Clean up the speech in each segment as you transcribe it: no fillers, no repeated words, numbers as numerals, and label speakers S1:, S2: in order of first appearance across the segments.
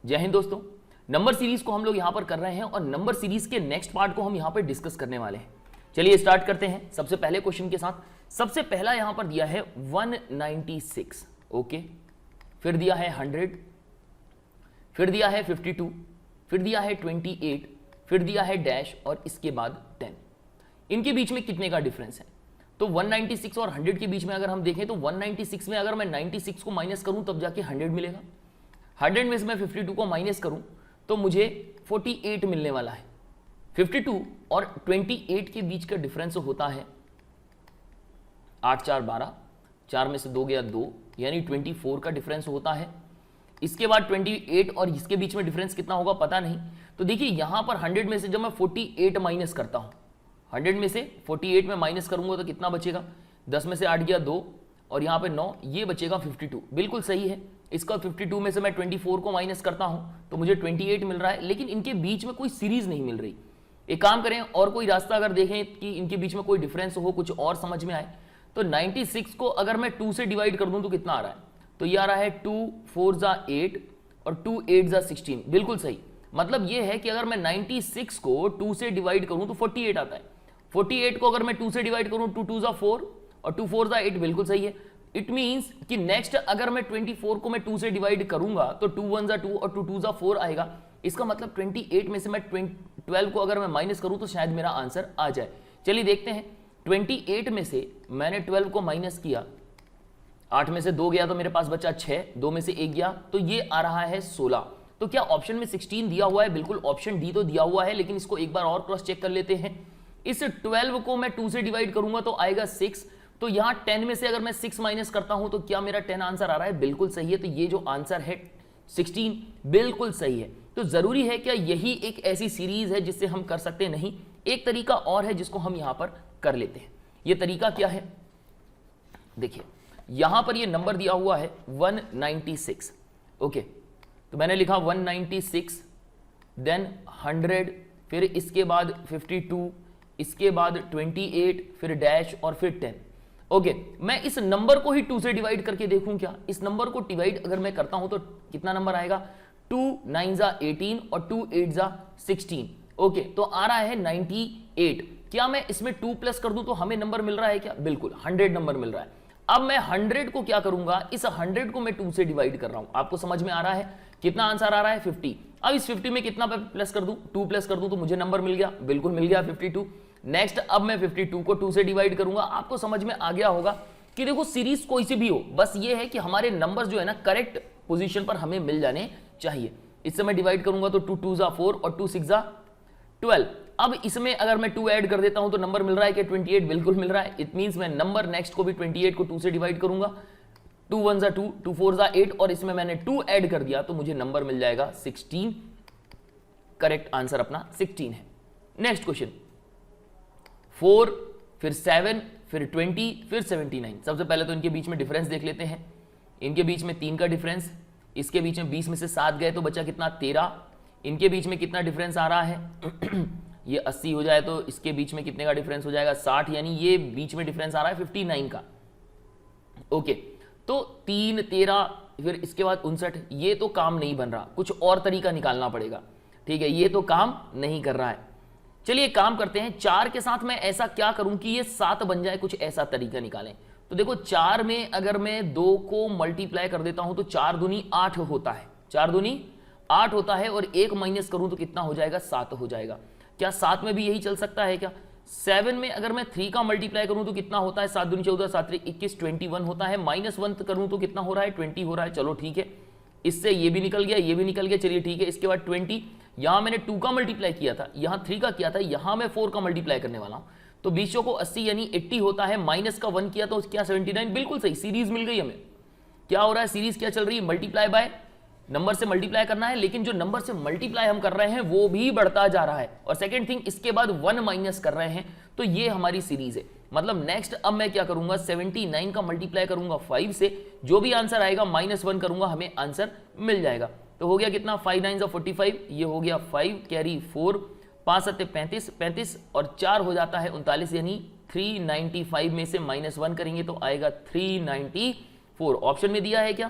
S1: जय हिंद दोस्तों। Number series को हम लोग यहां पर कर रहे हैं और नंबर सीरीज के नेक्स्ट पार्ट को हम यहां पर डिस्कस करने वाले हैं। चलिए स्टार्ट करते हैं सबसे पहले क्वेश्चन के साथ। सबसे पहला यहां पर दिया है 196, ओके, फिर दिया है 100, फिर दिया है 52, फिर दिया है 28, फिर दिया है डैश और इसके बाद 10। इनके बीच में कितने का डिफरेंस है? तो 196 और 100 के बीच में अगर हम देखें तो 196 में अगर मैं 96 को माइनस करूं तब जाके 100 मिलेगा। 100 में से मैं 52 को माइनस करूं तो मुझे 48 मिलने वाला है। 52 और 28 के बीच का डिफरेंस होता है 8 4 12, 4 में से 2 गया 2, यानी 24 का डिफरेंस होता है। इसके बाद 28 और इसके बीच में डिफरेंस कितना होगा पता नहीं। तो देखिए यहां पर 100 में से जब मैं 48 माइनस करता हूं, 100 में से 48 में माइनस करूंगा तो कितना बचेगा? 10 में से 8 गया 2 और यहां पे 9, ये बचेगा 52। बिल्कुल सही है। इसका 52 में से मैं 24 को माइनस करता हूं तो मुझे 28 मिल रहा है, लेकिन इनके बीच में कोई सीरीज नहीं मिल रही। एक काम करें और कोई रास्ता अगर देखें कि इनके बीच में कोई डिफरेंस हो, कुछ और समझ में आए, तो 96 को अगर मैं 2 से डिवाइड कर दूं तो कितना आ रहा है? तो ये आ रहा है 2 4 जा 8 और 2 8 जा 16। बिल्कुल सही। मतलब ये है कि अगर मैं 96 को 2 से डिवाइड करूं तो 48 आता है। 48 को अगर मैं 2 से डिवाइड करूं 2 2 जा 4 और 2 4 जा 8। बिल्कुल सही है। इट मींस कि नेक्स्ट अगर मैं 24 को मैं 2 से डिवाइड करूंगा तो 2 1 जा 2 और 2 2 जा 4 आएगा। इसका मतलब 28 में से मैं 12 को अगर मैं माइनस करूं तो शायद मेरा आंसर आ जाए। चलिए देखते हैं। 28 में से मैंने 12 को माइनस किया, 8 में से 2 गया तो मेरे पास बचा 6, 2 में से 1 गया तो ये आ रहा है 16। तो क्या ऑप्शन में 16 दिया हुआ है? बिल्कुल, ऑप्शन डी तो दिया हुआ है, लेकिन इसको एक बार और क्रॉस चेक कर लेते हैं। इस 12 को मैं 2 से डिवाइड करूंगा तो आएगा 6। तो यहां 10 में से अगर मैं 6 माइनस करता हूं तो क्या मेरा 10 आंसर आ रहा है? बिल्कुल सही है। तो ये जो आंसर है 16 बिल्कुल सही है। तो जरूरी है क्या यही एक ऐसी सीरीज है जिससे हम कर सकते हैं? नहीं, एक तरीका और है जिसको हम यहां पर कर लेते हैं। ये तरीका क्या है? देखिए यहां पर ये नंबर दिया हुआ है 196, ओके, तो मैंने लिखा 196 देन 100, फिर इसके बाद 52, इसके बाद 28, फिर डैश और फिर 10। ओके, मैं इस नंबर को ही 2 से डिवाइड करके देखूं क्या? इस नंबर को डिवाइड अगर मैं करता हूं तो कितना नंबर आएगा? 2 9 जा 18 और 2 8 जा 16। ओके, तो आ रहा है 98। क्या मैं इसमें 2 प्लस कर दूं तो हमें नंबर मिल रहा है क्या? बिल्कुल, 100 नंबर मिल रहा है। अब मैं 100 को क्या करूंगा? इस 100 को मैं 2 से डिवाइड कर रहा हूं। आपको समझ में आ रहा है? कितना आंसर आ रहा है? 50। अब इस 50 में कितना प्लस कर दूं? 2 प्लस कर दूं तो मुझे नंबर मिल गया। बिल्कुल मिल गया, 52। नेक्स्ट अब मैं 52 को 2 से डिवाइड करूंगा। आपको समझ में आ गया होगा कि देखो सीरीज कोई सी भी हो, बस ये है कि हमारे नंबर जो है ना करेक्ट पोजीशन पर हमें मिल जाने चाहिए। इससे मैं डिवाइड करूंगा तो 2 2 जा 4 और 2 6 जा 12। अब इसमें अगर मैं 2 ऐड कर देता हूं तो नंबर मिल रहा है कि 28। बिल्कुल मिल रहा है। इट मींस मैं नंबर नेक्स्ट को भी 28 को 2 से डिवाइड करूंगा। 2 1 जा 2, 2 4 जा 8 और इसमें मैंने 2 ऐड कर दिया तो मुझे नंबर मिल जाएगा 16। करेक्ट आंसर अपना 16 है। नेक्स्ट क्वेश्चन 4, फिर 7, फिर 20, फिर 79। सबसे पहले तो इनके बीच में डिफरेंस देख लेते हैं। इनके बीच में 3 का डिफरेंस, इसके बीच में 20 में से 7 गए तो बचा कितना? 13। इनके बीच में कितना डिफरेंस आ रहा है? ये 80 हो जाए तो इसके बीच में कितने का डिफरेंस हो जाएगा? 60, यानी ये बीच में डिफरेंस आ रहा है 59 का। ओके, तो 3 13 फिर इसके बाद 59। ये तो काम नहीं बन रहा, कुछ और तरीका निकालना पड़ेगा। ठीक है, ये तो काम नहीं कर रहा है। चलिए काम करते हैं। 4 के साथ मैं ऐसा क्या करूं कि ये 7 बन जाए, कुछ ऐसा तरीका निकालें। तो देखो 4 में अगर मैं 2 को मल्टीप्लाई कर देता हूं तो 4 दूनी 8 होता है। 4 दूनी 8 होता है और 1 माइनस करूं तो कितना हो जाएगा? 7 हो जाएगा। क्या 7 में भी यही चल सकता है क्या? 7 में अगर मैं 3 का मल्टीप्लाई करूं तो कितना होता है? 7 दूनी 14, 7 3 21, 21 होता है। -1 करूं तो कितना हो रहा है? 20 हो रहा है। चलो ठीक है, इससे ये भी निकल गया, ये भी निकल गया। चलिए ठीक है, इसके बाद 20, यहां मैंने 2 का मल्टीप्लाई किया था, यहां 3 का किया था, यहां मैं 4 का मल्टीप्लाई करने वाला हूं। तो 20 को 80 यानी 80 होता है। माइनस का 1 किया तो क्या? 79। बिल्कुल सही, सीरीज मिल गई हमें। क्या हो रहा है? सीरीज क्या चल रही है? मल्टीप्लाई बाय नंबर से मल्टीप्लाई करना है, लेकिन जो नंबर से मल्टीप्लाई हम कर रहे हैं वो भी बढ़ता जा रहा है। और सेकेंड थिंग, इसके बाद 1 माइनस कर रहे हैं, तो ये हमारी सीरीज है। मतलब नेक्स्ट अब मैं क्या करूंगा? 79 का मल्टीप्लाई करूंगा 5 से, जो भी आंसर आएगा -1 करूंगा, हमें आंसर मिल जाएगा। तो हो गया कितना? 5 9 45, ये हो गया 5 कैरी 4, 5 7 35, 35 और 4 हो जाता है 39, यानी 395 में से -1 करेंगे तो आएगा 394। ऑप्शन में दिया है क्या?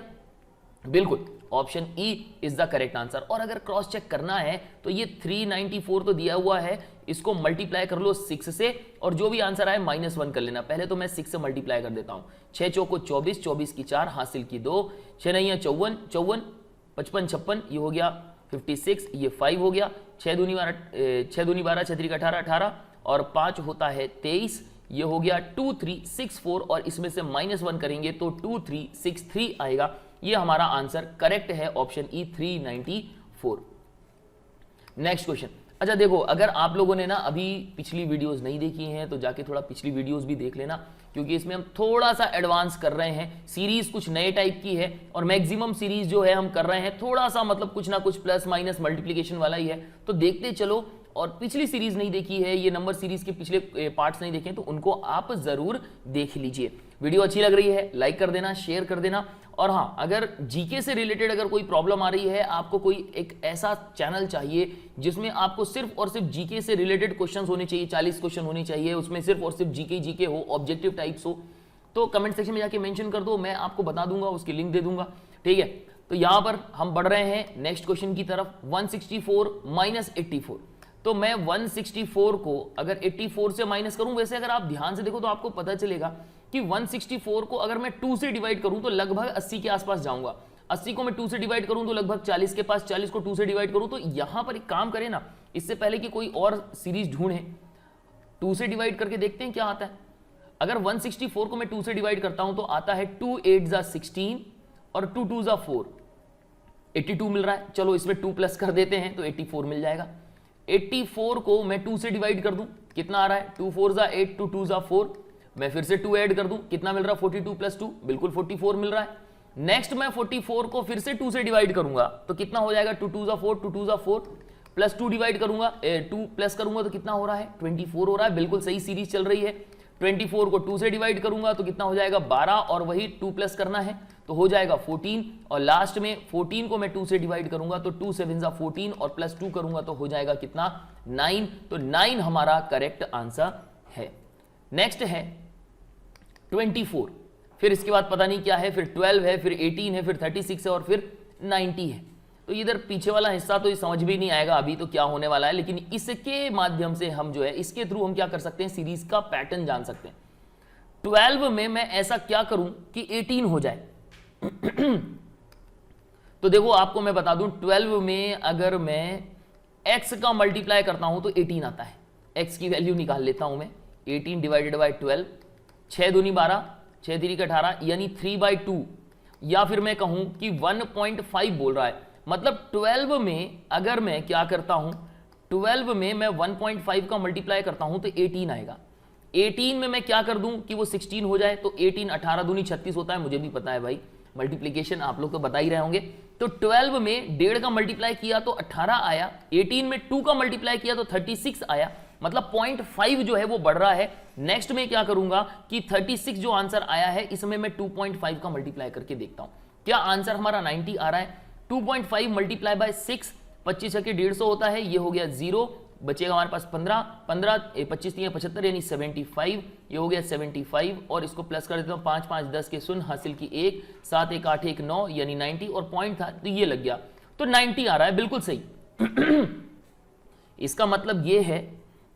S1: बिल्कुल, option E is the correct answer. और अगर क्रॉस चेक करना है तो ये 394 तो दिया हुआ है, इसको मल्टीप्लाई कर लो 6 से और जो भी आंसर आए -1 कर लेना। पहले तो मैं 6 से मल्टीप्लाई कर देता हूं। 6 चौको 24, 24 की 4, हासिल की 2, 6 नहीं है 54, 54, 55, 56, ये हो गया 56, ये 5 हो गया, 6 दूनी 12, 6 3 18, 18 और 5 होता है 23, ये हो गया 2364 और इसमें से -1 करेंगे तो 2363 आएगा। ये हमारा आंसर करेक्ट है, ऑप्शन ई 394। Next question. अच्छा देखो, अगर आप लोगों ने ना अभी पिछली वीडियोस नहीं देखी हैं तो जाके थोड़ा पिछली वीडियोस भी देख लेना, क्योंकि इसमें हम थोड़ा सा एडवांस कर रहे हैं। सीरीज कुछ नए टाइप की है और मैक्सिमम सीरीज जो है हम कर रहे हैं थोड़ा सा मतलब कुछ ना कुछ प्लस माइनस मल्टीप्लीकेशन वाला ही है, तो देखते चलो। और पिछली सीरीज नहीं देखी है, ये नंबर सीरीज के पिछले पार्ट्स नहीं देखे तो उनको आप जरूर देख लीजिए। वीडियो अच्छी लग रही है लाइक कर देना, शेयर कर देना। और हाँ, अगर जीके से रिलेटेड अगर कोई प्रॉब्लम आ रही है, आपको कोई एक ऐसा चैनल चाहिए जिसमें आपको सिर्फ और सिर्फ जीके से रिलेटेड क्वेश्चंस होने चाहिए, 40 क्वेश्चन होने चाहिए, उसमें सिर्फ और सिर्फ जीके हो, ऑब्जेक्टिव टाइप्स हो, तो कमेंट सेक्शन में जाके मेंशन कर दो, मैं आपको बता दूंगा, उसकी लिंक दे दूंगा। ठीक है, तो यहां पर हम बढ़ रहे हैं नेक्स्ट क्वेश्चन की तरफ। 164 - 84, तो मैं 164 को अगर 84 से माइनस करूं, वैसे अगर आप ध्यान से देखो तो आपको पता चलेगा कि 164 को अगर मैं 2 से डिवाइड करूं तो लगभग 80 के आसपास जाऊंगा। 80 को मैं 2 से डिवाइड करूं तो लगभग 40 के पास, 40 को 2 से डिवाइड करूं तो यहां पर एक काम करें ना, इससे पहले कि कोई और सीरीज ढूंढे, 2 से डिवाइड करके देखते हैं क्या आता है। अगर 164 को मैं 2 से डिवाइड करता हूं तो आता है 2 8 जा 16 और 2 2 जा 4, 82 मिल रहा है। चलो इसमें 2 प्लस कर देते हैं तो 84 मिल जाएगा। 84 को मैं 2 से डिवाइड कर दूं, कितना आ रहा है, 2 4 जा 8, 2 2 जा 4, मैं फिर से 2 ऐड कर दूं, कितना मिल रहा है, 42 + 2, बिल्कुल 44 मिल रहा है। नेक्स्ट मैं 44 को फिर से 2 से डिवाइड करूंगा तो कितना हो जाएगा, 2 2 जा 4, 2 2 जा 4 प्लस 2 डिवाइड करूंगा, 2 प्लस करूंगा तो कितना हो रहा है, 24 हो रहा है। बिल्कुल सही सीरीज चल रही है। 24 को 2 से डिवाइड करूंगा तो कितना हो जाएगा, 12 और वही 2 प्लस करना है तो हो जाएगा 14 और लास्ट में 14 को मैं 2 से डिवाइड करूंगा तो 2 7 जा 14 और प्लस 2 करूंगा तो हो जाएगा कितना, 9। तो 9 हमारा करेक्ट आंसर है। नेक्स्ट है 24, फिर इसके बाद पता नहीं क्या है, फिर 12 है, फिर 18 है, फिर 36 है और फिर 90 है। तो इधर पीछे वाला हिस्सा तो ये समझ भी नहीं आएगा अभी तो क्या होने वाला है, लेकिन इसके माध्यम से हम जो है इसके थ्रू हम क्या कर सकते हैं, सीरीज का पैटर्न जान सकते हैं। 12 में मैं ऐसा क्या करूं कि 18 हो जाए। तो देखो आपको मैं बता दूं, 12 में अगर मैं x का मल्टीप्लाई करता हूं तो 18 आता है। x की वैल्यू निकाल लेता हूं मैं, 18 डिवाइडेड बाई 12, 6 दूनी 12, 6 3 18 यानी 3/2, या फिर मैं कहूं कि 1.5 बोल रहा है। मतलब 12 में अगर मैं क्या करता हूं, 12 में मैं 1.5 का मल्टीप्लाई करता हूं तो 18 आएगा। 18 में मैं क्या कर दूं कि वो 16 हो जाए, तो 18 18 दूनी 36 होता है, मुझे भी पता है भाई, मल्टीप्लीकेशन आप लोग तो बता ही रहे होंगे। तो 12 में 1.5 का मल्टीप्लाई किया तो 18 आया, 18 में 2 का मल्टीप्लाई किया तो 36 आया, मतलब 0.5 जो है वो बढ़ रहा है। नेक्स्ट में क्या करूंगा कि 36 जो आंसर आया है इसमें मैं 2.5 का मल्टीप्लाई करके देखता हूं, क्या आंसर हमारा 90 आ रहा है। 2.5 मल्टीप्लाई बाय 6, 25 के 150 होता है, ये हो गया 0, बचेगा हमारे पास 15, 25 3 75 यानी 75, ये हो गया 75 और इसको प्लस कर देता हूँ, 5 5 10 के शून्य, हासिल की 1, 7 1 8 1 9 यानी 90 और पॉइंट था तो ये लग गया, तो 90 आ रहा है, बिल्कुल सही। इसका मतलब ये है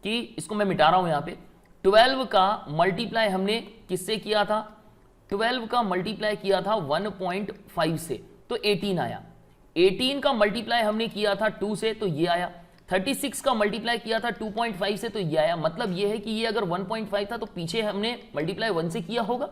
S1: कि इसको मैं मिटा रहा हूं यहां पे। 12 का मल्टीप्लाई हमने किससे किया था, 12 का मल्टीप्लाई किया था 1.5 से तो 18 आया। 18 का मल्टीप्लाई हमने किया था 2 से तो ये आया। 36 का मल्टीप्लाई किया था 2.5 से तो ये आया। मतलब ये है कि ये अगर 1.5 था तो पीछे हमने मल्टीप्लाई 1 से किया होगा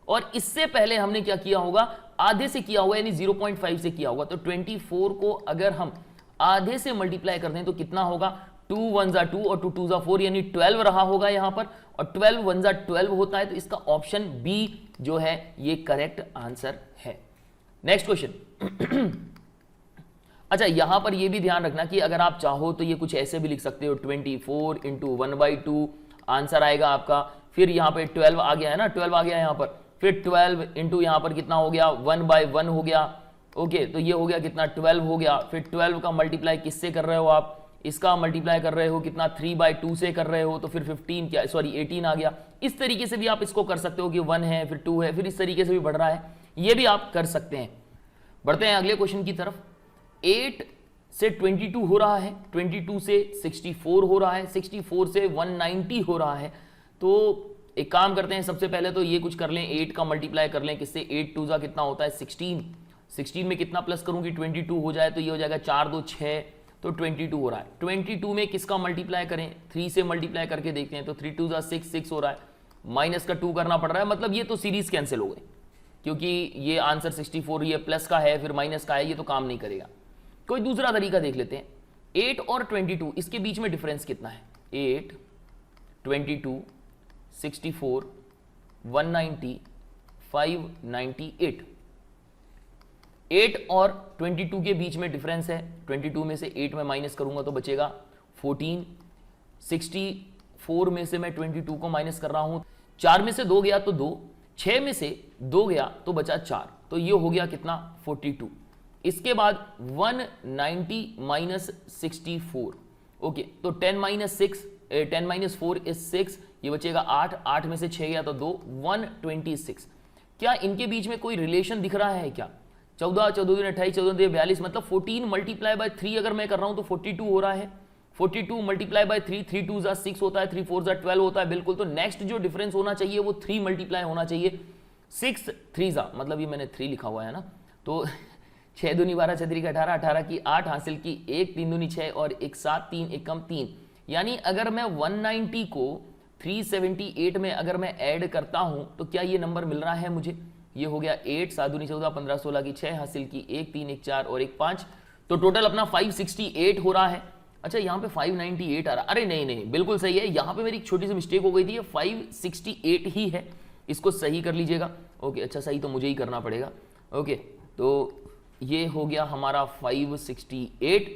S1: और इससे पहले हमने क्या किया होगा, आधे से किया होगा यानी 0.5 से किया होगा। तो 24 को अगर हम आधे से मल्टीप्लाई कर दें तो कितना होगा, 2 1 जा 2 और 2 2 जा 4 यानी 12 रहा होगा यहां पर, और 12 1 जा 12 होता है, तो इसका ऑप्शन बी जो है ये करेक्ट आंसर है। Next question. अच्छा यहां पर ये भी ध्यान रखना कि अगर आप चाहो तो ये कुछ ऐसे भी लिख सकते हो, 24 इंटू 1/2 आंसर आएगा आपका। फिर यहाँ पे 12 आ गया है ना, 12 आ गया यहाँ पर, फिर 12 इंटू यहाँ पर कितना हो गया, 1/1 हो गया। ओके, तो ये हो गया कितना, 12 हो गया। फिर 12 का मल्टीप्लाई किससे कर रहे हो आप, इसका मल्टीप्लाई कर रहे हो कितना, 3/2 से कर रहे हो, तो फिर 18 आ गया। इस तरीके से भी आप इसको कर सकते हो कि 1 है फिर 2 है, फिर इस तरीके से भी बढ़ रहा है, ये भी आप कर सकते हैं। बढ़ते हैं अगले क्वेश्चन की तरफ। 8 से 22 हो रहा है, 22 से 64 हो रहा है, 64 से 190 हो रहा है। तो एक काम करते हैं, सबसे पहले तो ये कुछ कर लें, 8 का मल्टीप्लाई कर लें किससे, 8 2 जा कितना होता है 16, 16 में कितना प्लस करूंगी 22 हो जाए, तो ये हो जाएगा 4 2 6, तो 22 हो रहा है। 22 में किसका मल्टीप्लाई करें, 3 से मल्टीप्लाई करके देखते हैं, तो 3 2 जा 6, 6 हो रहा है, माइनस का 2 करना पड़ रहा है, मतलब ये तो सीरीज कैंसिल हो गई, क्योंकि ये आंसर 64 ये प्लस का है फिर माइनस का है, ये तो काम नहीं करेगा। कोई दूसरा तरीका देख लेते हैं। 8 और 22 इसके बीच में डिफरेंस कितना है, 8 22 64 190 598, 8 और 22 के बीच में डिफरेंस है, 22 में से 8 में माइनस करूंगा तो बचेगा 14, 64 में से मैं 22 को माइनस कर रहा हूं, 4 में से 2 गया तो 2, 6 में से 2 गया तो बचा 4, तो ये हो गया कितना 42। इसके बाद 190 माइनस 64, ओके, तो 10 माइनस 4 इज 6, ये बचेगा 8, 8 में से 6 गया तो 2, 126। क्या इनके बीच में कोई रिलेशन दिख रहा है क्या, 14 14 दिन 28 14 दिन 42, मतलब 14 मल्टीप्लाई बाय 3 अगर मैं कर रहा हूं तो 42 हो रहा है, 42 मल्टीप्लाई बाय 3, 3 2 जा 6 होता है, 3 4 जा 12 होता है, बिल्कुल। तो नेक्स्ट जो डिफरेंस होना चाहिए वो 3 मल्टीप्लाई होना चाहिए, 6 3 जा, मतलब ये मैंने 3 लिखा हुआ है ना, तो 6 दूनी 12 6 3 18, 18 की 8 हासिल की 1, 3 दूनी 6 और 1 7, 3 1 कम 3, यानी अगर मैं 190 को 378 में अगर मैं ऐड करता हूं तो क्या ये नंबर मिल रहा है मुझे, ये हो गया 8 7 दूनी 14 15 16 की 6 हासिल की 1 3 1 4 और 1 5, तो टोटल अपना 568 हो रहा है। अच्छा यहाँ पे 598 आ रहा, अरे नहीं नहीं बिल्कुल सही है, यहाँ पे मेरी एक छोटी सी मिस्टेक हो गई थी, ये 568 ही है, इसको सही कर लीजिएगा। ओके, अच्छा सही तो मुझे ही करना पड़ेगा। ओके, तो ये हो गया हमारा 568,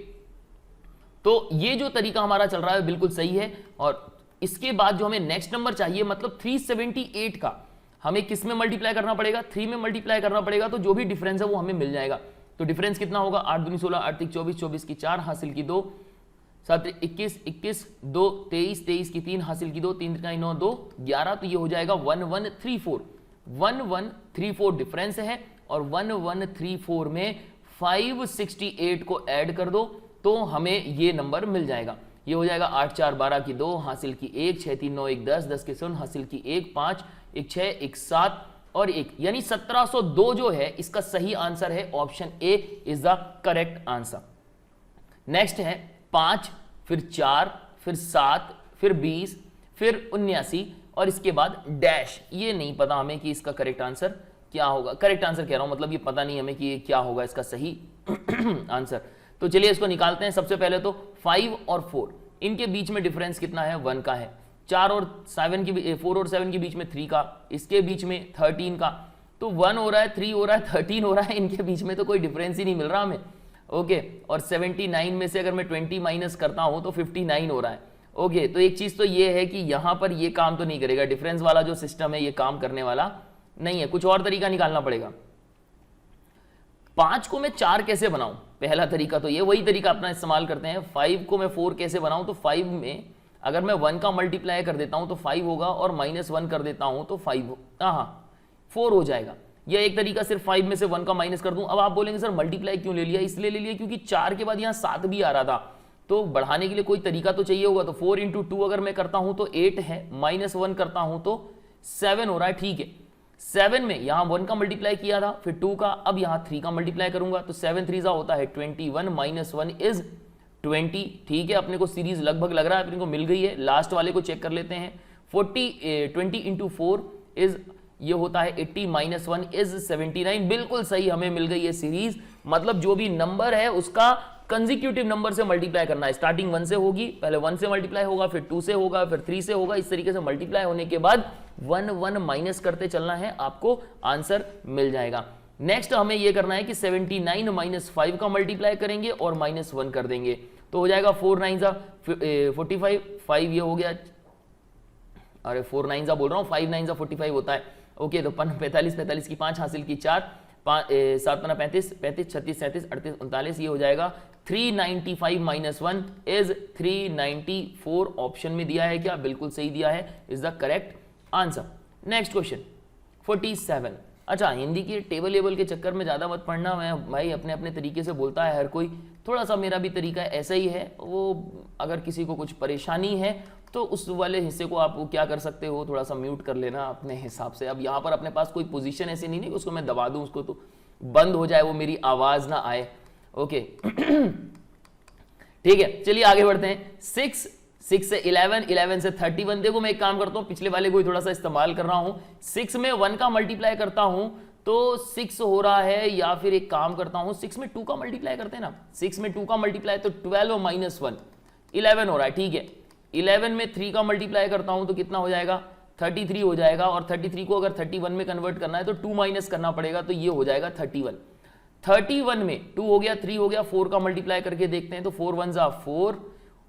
S1: तो ये जो तरीका हमारा चल रहा है बिल्कुल सही है। और इसके बाद जो हमें नेक्स्ट नंबर चाहिए, मतलब 378 का हमें किस में मल्टीप्लाई करना पड़ेगा, 3 में मल्टीप्लाई करना पड़ेगा, तो जो भी डिफरेंस है वो हमें मिल जाएगा। तो डिफरेंस कितना होगा, 8 दूनी 16 8 3 24 24 की 4 हासिल की 2 7 21 21 2 23 23 की 3 हासिल की 2 3 3 9 2 11, तो ये हो जाएगा 1134, 1134 डिफरेंस है, और 1134 में 568 को ऐड कर दो तो हमें ये नंबर मिल जाएगा। ये हो जाएगा 8 4 12 की 2 हासिल की 1 6 3 9 1 10 10 के 0 हासिल की 1 5 1 6 1 7 और 1, यानी 1702 जो है इसका सही आंसर है, option A is the correct answer. Next है 5 फिर 4 फिर 7 फिर 20 फिर 79 और इसके बाद डैश, ये नहीं पता हमें कि इसका करेक्ट आंसर क्या होगा, करेक्ट आंसर कह रहा हूं, मतलब ये पता नहीं हमें कि ये क्या होगा इसका सही आंसर। तो चलिए इसको निकालते हैं। सबसे पहले तो 5 और 4 इनके बीच में डिफरेंस कितना है, 1 का है। 4 और 7 के 4 और 7 के बीच में 3 का, इसके बीच में 13 का, तो 1 हो रहा है 3 हो रहा है 13 हो रहा है, इनके बीच में तो कोई डिफरेंस ही नहीं मिल रहा हमें। ओके, और 79 में से अगर मैं 20 माइनस करता हूं तो 59 हो रहा है। ओके, तो एक चीज तो ये है कि यहां पर ये काम तो नहीं करेगा, डिफरेंस वाला जो सिस्टम है ये काम करने वाला नहीं है, कुछ और तरीका निकालना पड़ेगा। 5 को मैं 4 कैसे बनाऊं, पहला तरीका तो ये, वही तरीका अपना इस्तेमाल करते हैं। 5 को मैं 4 कैसे बनाऊं, तो 5 में अगर मैं 1 का मल्टीप्लाई कर देता हूं तो 5 होगा, और -1 कर देता हूं तो 4 हो जाएगा। यह एक तरीका, सिर्फ 5 में से 1 का माइनस कर दूं। अब आप बोलेंगे सर मल्टीप्लाई क्यों ले लिया, इसलिए ले लिया क्योंकि 4 के बाद यहां 7 भी आ रहा था, तो बढ़ाने के लिए कोई तरीका तो चाहिए होगा। तो 4 × 2 अगर मैं करता हूं तो 8 है, -1 करता हूं तो 7 हो रहा है। ठीक है, 7 में यहां 1 का मल्टीप्लाई किया था, फिर 2 का, अब यहां 3 का मल्टीप्लाई करूंगा, तो 7 3 होता है 21 -1 इज 20। ठीक है, अपने को सीरीज लगभग लग रहा है अपने को मिल गई है। लास्ट वाले को चेक कर लेते हैं। 20 × 4 इज, ये होता है 80 -1 इज 79, बिल्कुल सही हमें मिल गई है सीरीज। मतलब जो भी नंबर है उसका कंसेक्यूटिव नंबर से मल्टीप्लाई करना है। स्टार्टिंग 1 से होगी, पहले 1 से मल्टीप्लाई होगा, फिर 2 से होगा, फिर 3 से होगा, इस तरीके से मल्टीप्लाई होने के बाद 1 1 माइनस करते चलना है, आपको आंसर मिल जाएगा। नेक्स्ट हमें यह करना है कि 79 - 5 का मल्टीप्लाई करेंगे और -1 कर देंगे, तो हो जाएगा 4 9 45, 5 ये हो गया, अरे 4 9 बोल रहा हूँ, 5 9 45 होता है। ओके, तो 45 45 की 5 हासिल की 4 7 35 35 36 37 38 39, ये हो जाएगा 395 - 1 इज 394। ऑप्शन में दिया है क्या, बिल्कुल सही दिया है, is the correct answer. Next question 47, अच्छा, हिंदी के टेबल वेबल के चक्कर में ज़्यादा मत पढ़ना, मैं भाई अपने अपने तरीके से बोलता है हर कोई, थोड़ा सा मेरा भी तरीका ऐसा ही है। वो अगर किसी को कुछ परेशानी है तो उस वाले हिस्से को आप क्या कर सकते हो, थोड़ा सा म्यूट कर लेना अपने हिसाब से। अब यहाँ पर अपने पास कोई पोजीशन ऐसी नहीं है कि उसको मैं दबा दूँ, उसको तो बंद हो जाए, वो मेरी आवाज़ ना आए। ओके ठीक है, चलिए आगे बढ़ते हैं। 6 से 11, 11 से 31। देखो मैं एक काम करता हूं, पिछले वाले को ही थोड़ा सा इस्तेमाल कर रहा हूं। 6 में 1 का मल्टीप्लाई करता हूं तो 6 हो रहा है, या फिर एक काम करता हूं 6 में 2 का मल्टीप्लाई करते हैं ना, 6 में 2 का मल्टीप्लाई तो 12 माइनस 1 11 हो रहा है। ठीक है, 11 में 3 का मल्टीप्लाई करता हूं तो कितना हो जाएगा, 33 हो जाएगा। और 33 को अगर 31 में कन्वर्ट करना है तो 2 माइनस करना पड़ेगा, तो ये हो जाएगा 31। 31 में 2 हो गया, 3 हो गया, 4 का मल्टीप्लाई करके देखते हैं तो 4 1 जा 4,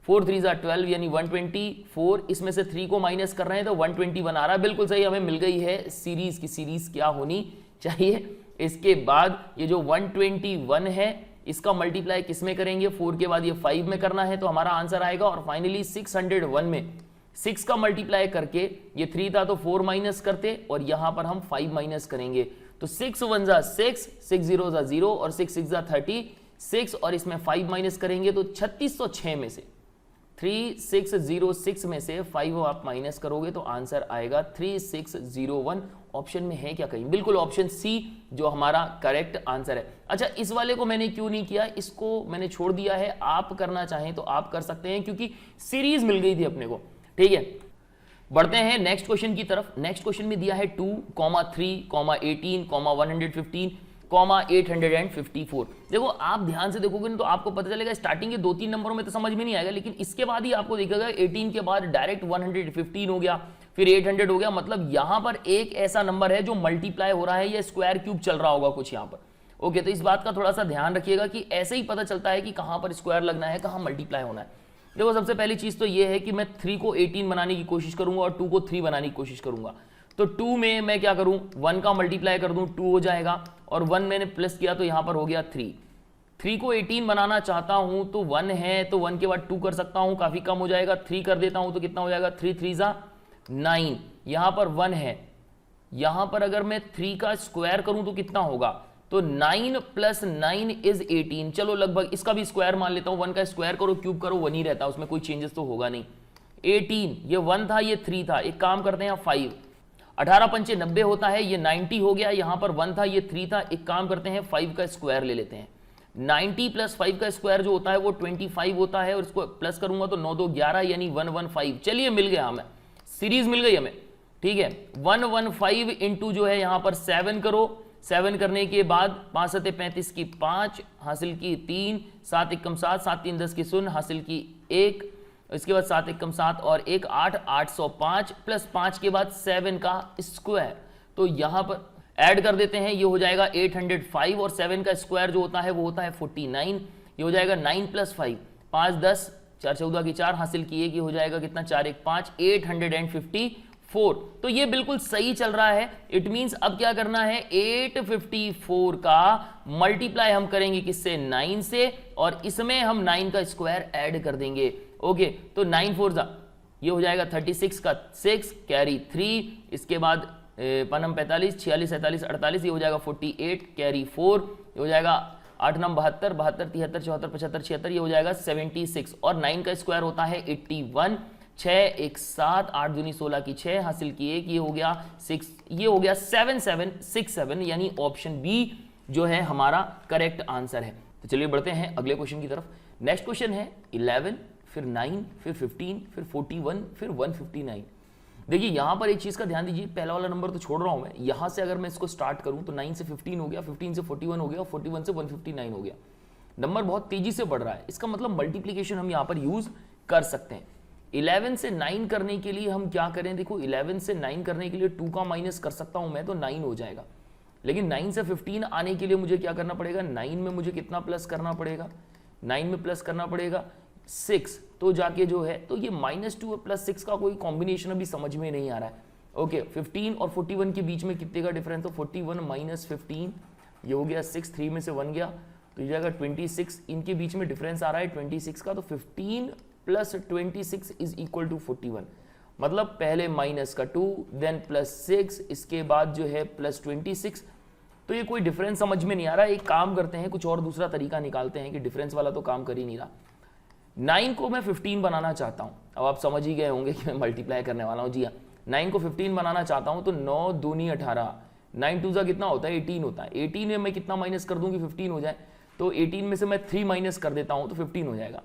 S1: 4 3 जा 12 यानी 124। इसमें से 3 को माइनस कर रहे हैं तो 121 आ रहा है। बिल्कुल सही, हमें मिल गई है सीरीज की सीरीज क्या होनी चाहिए। इसके बाद ये जो 121 है इसका मल्टीप्लाई किस में करेंगे, 4 के बाद ये 5 में करना है तो हमारा आंसर आएगा। और फाइनली 601 में 6 का मल्टीप्लाई करके, ये 3 था तो 4 माइनस करते और यहां पर हम 5 माइनस करेंगे तो 6 1 जा 6, 6 0 जा 0 और 6 6 जा 36 और इसमें 5 माइनस करेंगे तो 3606 में से 3606 में से 5 आप माइनस करोगे तो आंसर आएगा 3601। ऑप्शन में है क्या कहीं, बिल्कुल ऑप्शन सी जो हमारा करेक्ट आंसर है। अच्छा, इस वाले को मैंने क्यों नहीं किया, इसको मैंने छोड़ दिया है, आप करना चाहें तो आप कर सकते हैं क्योंकि सीरीज मिल गई थी अपने को। ठीक है, बढ़ते हैं नेक्स्ट क्वेश्चन की तरफ। नेक्स्ट क्वेश्चन में दिया है 2, 3, 18, 115, 854। देखो आप ध्यान से देखोगे ना तो आपको पता चलेगा, स्टार्टिंग के 2-3 नंबरों में तो समझ में नहीं आएगा, लेकिन इसके बाद ही आपको दिखेगा 18 के बाद डायरेक्ट 115 हो गया, फिर 800 हो गया। मतलब यहां पर एक ऐसा नंबर है जो मल्टीप्लाई हो रहा है या स्क्वायर क्यूब चल रहा होगा कुछ यहां पर। ओके, तो इस बात का थोड़ा सा ध्यान रखिएगा कि ऐसे ही पता चलता है कि कहां पर स्क्वायर लगना है, कहां मल्टीप्लाई होना है। देखो सबसे पहली चीज तो ये है कि मैं 3 को 18 बनाने की कोशिश करूंगा और 2 को 3 बनाने की कोशिश करूंगा। तो 2 में मैं क्या करूं, 1 का मल्टीप्लाई कर दूं, 2 हो जाएगा और 1 मैंने प्लस किया तो यहां पर हो गया 3। 3 को 18 बनाना चाहता हूं तो 1 है तो 1 के बाद 2 कर सकता हूं, काफी कम हो जाएगा। 3 कर देता हूं तो कितना हो जाएगा, 3 3 जा 9। यहां पर 1 है, यहां पर अगर मैं 3 का स्क्वायर करूं तो कितना होगा, तो 9 + 9 इज 18। चलो लगभग इसका भी स्क्वायर मान लेता हूं, 1 का स्क्वायर करो क्यूब करो 1 ही रहता है, उसमें कोई चेंजेस तो होगा नहीं। 18 ये 1 था ये 3 था, एक काम करते हैं 5, 18 पंचे 90 होता है, ये 90 हो गया। यहां पर 1 था ये 3 था, एक काम करते हैं 5 का स्क्वायर ले लेते हैं। 90 + 5 का स्क्वायर जो होता है वो 25 होता है और इसको प्लस करूंगा तो 9 2 11 यानी 115। चलिए मिल गया हमें, सीरीज मिल गई हमें। ठीक है, 115 इंटू जो है यहां पर 7 करो, 7 करने के बाद 5 7 35 की 5 हासिल की 3, 7 1 7, 7 3 10 की 0 हासिल की 1, इसके बाद 7 1 7 और 1 8, 805 प्लस 5 के बाद 7 का स्क्वायर, तो यहां पर ऐड कर देते हैं, ये हो जाएगा 805 और 7 का स्क्वायर जो होता है वो होता है 49। ये हो जाएगा 9 + 5, 5 10, 4 14 की 4 हासिल की 1, ये हो जाएगा कितना 4 1 5, 854। तो ये बिल्कुल सही चल रहा है। इट मींस अब क्या करना है, 854 का मल्टीप्लाई हम करेंगे किससे, 9 से, और इसमें हम 9 का स्क्वायर ऐड कर देंगे। ओके, तो 9 4 जा ये हो जाएगा 36 का 6 कैरी 3, इसके बाद 5 45, 46 47 48, ये हो जाएगा 48 कैरी 4, ये हो जाएगा 8 9 72, 72 73 74 75 76, ये हो जाएगा 76 और 9 का स्क्वायर होता है 81। 6 1 7, 8 दूनी 16 की 6 हासिल की 1, ये हो गया 6, ये हो गया 7767 यानी ऑप्शन बी जो है हमारा करेक्ट आंसर है। तो चलिए बढ़ते हैं अगले क्वेश्चन की तरफ। नेक्स्ट क्वेश्चन है 11, फिर 9, फिर 15, फिर 41, फिर 159। देखिए यहां पर एक चीज का ध्यान दीजिए, पहला वाला नंबर तो छोड़ रहा हूं मैं, यहां से अगर मैं इसको स्टार्ट करूं तो 9 से 15 हो गया, 15 से 41 हो गया, 41 से 159 हो गया। नंबर बहुत तेजी से बढ़ रहा है, इसका मतलब मल्टीप्लीकेशन हम यहां पर यूज कर सकते हैं। 11 से 9 करने के लिए हम क्या करें, देखो 11 से 9 करने के लिए 2 का माइनस कर सकता हूं मैं, तो 9 हो जाएगा। लेकिन 9 से 15 आने के लिए मुझे क्या करना पड़ेगा, 9 में मुझे कितना प्लस करना पड़ेगा, 9 में प्लस करना पड़ेगा 6, तो जाके जो है तो ये -2 और +6 का कोई कॉम्बिनेशन अभी समझ में नहीं आ रहा है। ओके, 15 और 41 के बीच में कितने का डिफरेंस, तो 41 - 15, ये हो गया 6, 3 में से 1 गया तो ये जाएगा 26, इनके बीच में डिफरेंस आ रहा है 26 का, तो 15 + 26 इज इक्वल टू 41। मतलब पहले माइनस का 2 देन +6, इसके बाद जो है +26। तो ये कोई डिफरेंस समझ में नहीं आ रहा। एक काम करते हैं, कुछ और दूसरा तरीका निकालते हैं कि डिफरेंस वाला तो काम कर ही नहीं रहा। 9 को मैं 15 बनाना चाहता हूँ। अब आप समझ ही गए होंगे कि मैं मल्टीप्लाई करने वाला हूँ। जी हाँ, 9 को 15 बनाना चाहता हूँ तो 9 दूनी 18, 9 2 जा कितना होता है 18 होता है। 18 में मैं कितना माइनस कर दूँ कि 15 हो जाए, तो 18 में से मैं 3 माइनस कर देता हूँ तो 15 हो जाएगा।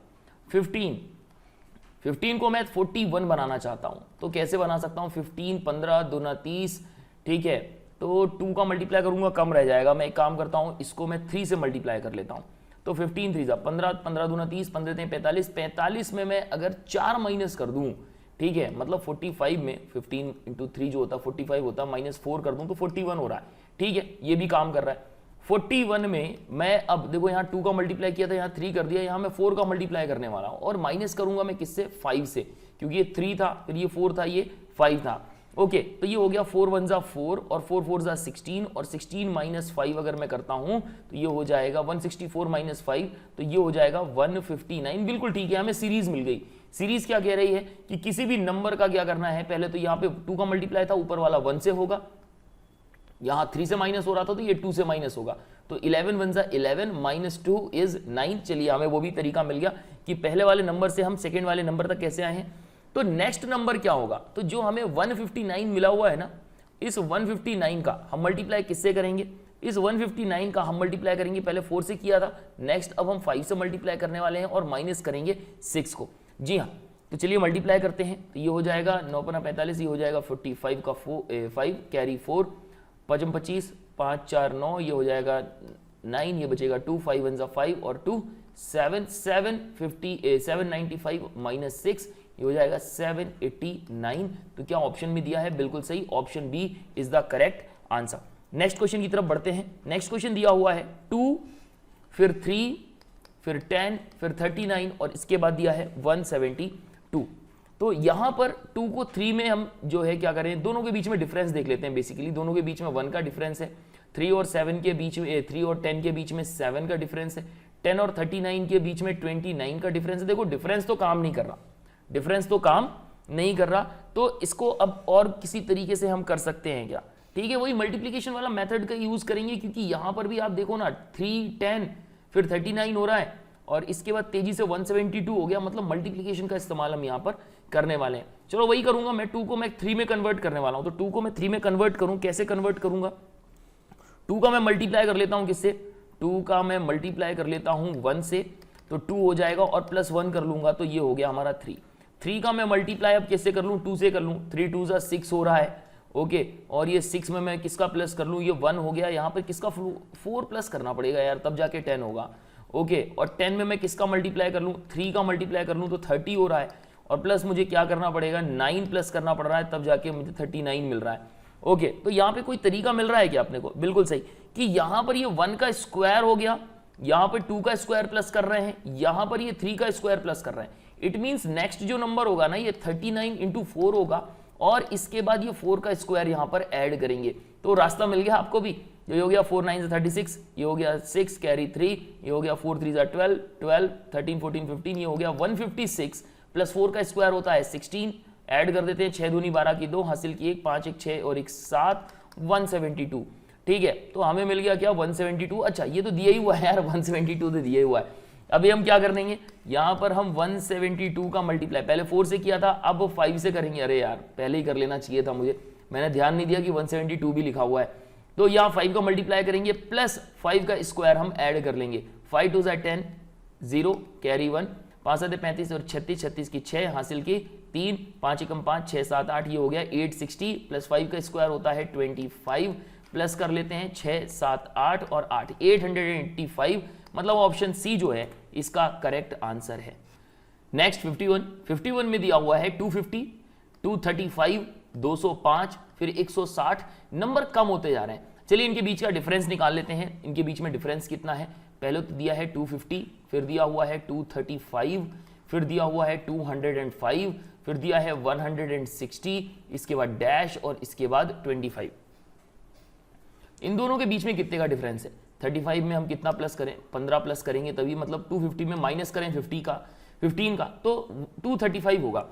S1: 15 को मैं 41 बनाना चाहता हूँ तो कैसे बना सकता हूँ? 15 15 दूना 30, ठीक है। तो 2 का मल्टीप्लाई करूंगा कम रह जाएगा। मैं एक काम करता हूँ, इसको मैं 3 से मल्टीप्लाई कर लेता हूँ। तो 15 3 15, 15 दूना 30, 15 3 45, 45 में मैं अगर 4 माइनस कर दूँ, ठीक है, मतलब 45 में 15 इंटू 3 जो होता है 45 होता है, -4 कर दूँ तो 41 हो रहा है। ठीक है, ये भी काम कर रहा है। 41 में मैं अब देखो यहाँ 2 का मल्टीप्लाई किया था, यहाँ 3 कर दिया, यहाँ मैं 4 का मल्टीप्लाई करने वाला हूँ और माइनस करूंगा मैं किससे? 5 से, क्योंकि ये 3 था, फिर ये 4 था, ये 5 था। ओके, तो ये हो गया 4 1 जा 4 और 4 4 जा 16 और 16 माइनस 5 अगर मैं करता हूं तो ये हो जाएगा 164 माइनस 5, तो ये हो जाएगा 159। बिल्कुल ठीक है, हमें सीरीज मिल गई। सीरीज क्या कह रही है कि किसी भी नंबर का क्या करना है, पहले तो यहाँ पे 2 का मल्टीप्लाई था, ऊपर वाला 1 से होगा, यहां 3 से माइनस हो रहा था तो ये 2 से माइनस होगा, तो 11 1 जा 11 माइनस 2 इज 9। चलिए, हमें वो भी तरीका मिल गया कि पहले वाले नंबर से हम सेकेंड वाले नंबर तक कैसे आए हैं। तो नेक्स्ट नंबर क्या होगा? तो जो हमें 159 मिला हुआ है ना, इस 159 का हम मल्टीप्लाई किससे करेंगे? इस 159 का हम मल्टीप्लाई करेंगे, पहले 4 से किया था, नेक्स्ट अब हम 5 से मल्टीप्लाई करने वाले हैं और माइनस करेंगे 6 को। जी हाँ, तो चलिए मल्टीप्लाई करते हैं। तो ये हो जाएगा 9 × 45, ये हो जाएगा 45 का 5 कैरी 4, 5 25, 5 4 9, ये हो जाएगा 9, ये बचेगा 2, 5 1 जा 5 और 2 7 795 माइनस 6, ये हो जाएगा 789। तो क्या ऑप्शन में दिया है? बिल्कुल सही, option B is the correct answer. Next question की तरफ बढ़ते हैं। नेक्स्ट क्वेश्चन दिया हुआ है 2, फिर 3, फिर 10, फिर 39 और इसके बाद दिया है 172। तो यहां पर 2 को 3 में हम जो है क्या करें, दोनों के बीच में डिफरेंस देख लेते हैं। बेसिकली दोनों के बीच में 1 का डिफरेंस है, 3 और 7 के बीच में 3 और 10 के बीच में 7 का डिफरेंस है, 10 और 39 के बीच में 29 का डिफरेंस है। देखो डिफरेंस तो काम नहीं कर रहा, डिफरेंस तो काम नहीं कर रहा, तो इसको अब और किसी तरीके से हम कर सकते हैं क्या? ठीक है, वही मल्टीप्लिकेशन वाला मेथड का यूज करेंगे, क्योंकि यहां पर भी आप देखो ना 3 10 फिर 39 हो रहा है और इसके बाद तेजी से 172 हो गया, मतलब मल्टीप्लिकेशन का इस्तेमाल हम यहां पर करने वाले हैं। चलो वही करूंगा मैं, 2 को मैं 3 में कन्वर्ट करने वाला हूं। तो 2 को मैं 3 में कन्वर्ट करूं, कैसे कन्वर्ट करूंगा? 2 का मैं मल्टीप्लाई कर लेता हूं किससे? 2 का मैं मल्टीप्लाई कर लेता हूं 1 से, तो 2 हो जाएगा और +1 कर लूंगा तो ये हो गया हमारा 3। 3 का मैं मल्टीप्लाई अब कैसे कर लूं? 2 से कर लूं, 3 2 जा 6 हो रहा है। ओके, और ये 6 में मैं किसका प्लस कर लूं? ये 1 हो गया, यहाँ पर किसका 4 प्लस करना पड़ेगा यार, तब जाके 10 होगा। ओके, और 10 में मैं किसका मल्टीप्लाई कर लूं? 3 का मल्टीप्लाई कर लूं तो 30 हो रहा है, और प्लस मुझे क्या करना पड़ेगा? 9 प्लस करना पड़ रहा है, तब जाके मुझे 39 मिल रहा है। ओके, तो यहाँ पे कोई तरीका मिल रहा है क्या अपने को? बिल्कुल सही, कि यहाँ पर ये 1 का स्क्वायर हो गया, यहाँ पर 2 का स्क्वायर प्लस कर रहे हैं, यहाँ पर ये 3 का स्क्वायर प्लस कर रहे हैं। इट मीन्स नेक्स्ट जो नंबर होगा ना, ये 39 × 4 होगा और इसके बाद ये 4 का स्क्वायर यहाँ पर ऐड करेंगे। तो रास्ता मिल गया आपको भी, ये हो गया 4 9 जा 36, ये हो गया 6 कैरी 3, ये हो गया 4 3 जा 12, 12 13 14 15, ये हो गया 156 प्लस 4 का स्क्वायर होता है 16, ऐड कर देते हैं, 6 दूनी 12 की 2, हासिल की 1 5 1 6 और 1 7, 172। ठीक है, तो हमें मिल गया क्या? 172। अच्छा, ये तो दिया ही हुआ है यार, 172 तो दिया ही हुआ है। अभी हम क्या कर देंगे, यहां पर हम 172 का मल्टीप्लाई पहले 4 से किया था, अब 5 से करेंगे। अरे यार, पहले ही कर लेना चाहिए था मुझे, मैंने ध्यान नहीं दिया कि 172 भी लिखा हुआ है। तो यहाँ 5 का मल्टीप्लाई करेंगे प्लस 5 का स्क्वायर हम ऐड कर लेंगे। 5 2 जा 10, 0 कैरी 1, 5 7 35 और 36, 36 की 6, हासिल की 3, 5 1 5 6 7 8, ये हो गया 860 प्लस 5 का स्क्वायर होता है 25, प्लस कर लेते हैं 6 7 8 और 8, 885। मतलब ऑप्शन सी जो है इसका करेक्ट आंसर है। नेक्स्ट 51 में दिया हुआ है 250, 235, 205, फिर 160। नंबर कम होते जा रहे हैं। चलिए इनके बीच का डिफरेंस निकाल लेते हैं। इनके बीच में डिफरेंस कितना है? पहले तो दिया है 250, फिर दिया हुआ है 235, फिर दिया हुआ है 205, फिर दिया है 160, इसके बाद डैश और इसके बाद 25। इन दोनों के बीच में कितने का डिफरेंस है? 35 में हम कितना प्लस करें? 15 प्लस करेंगे तभी, मतलब 250 में माइनस करें 15 का तो 235 होगा।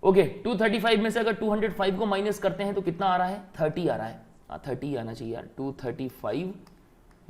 S1: ओके 235 में से अगर 205 को माइनस करते हैं तो कितना आ रहा है, 30 आ रहा है। 30 आना चाहिए यार। 235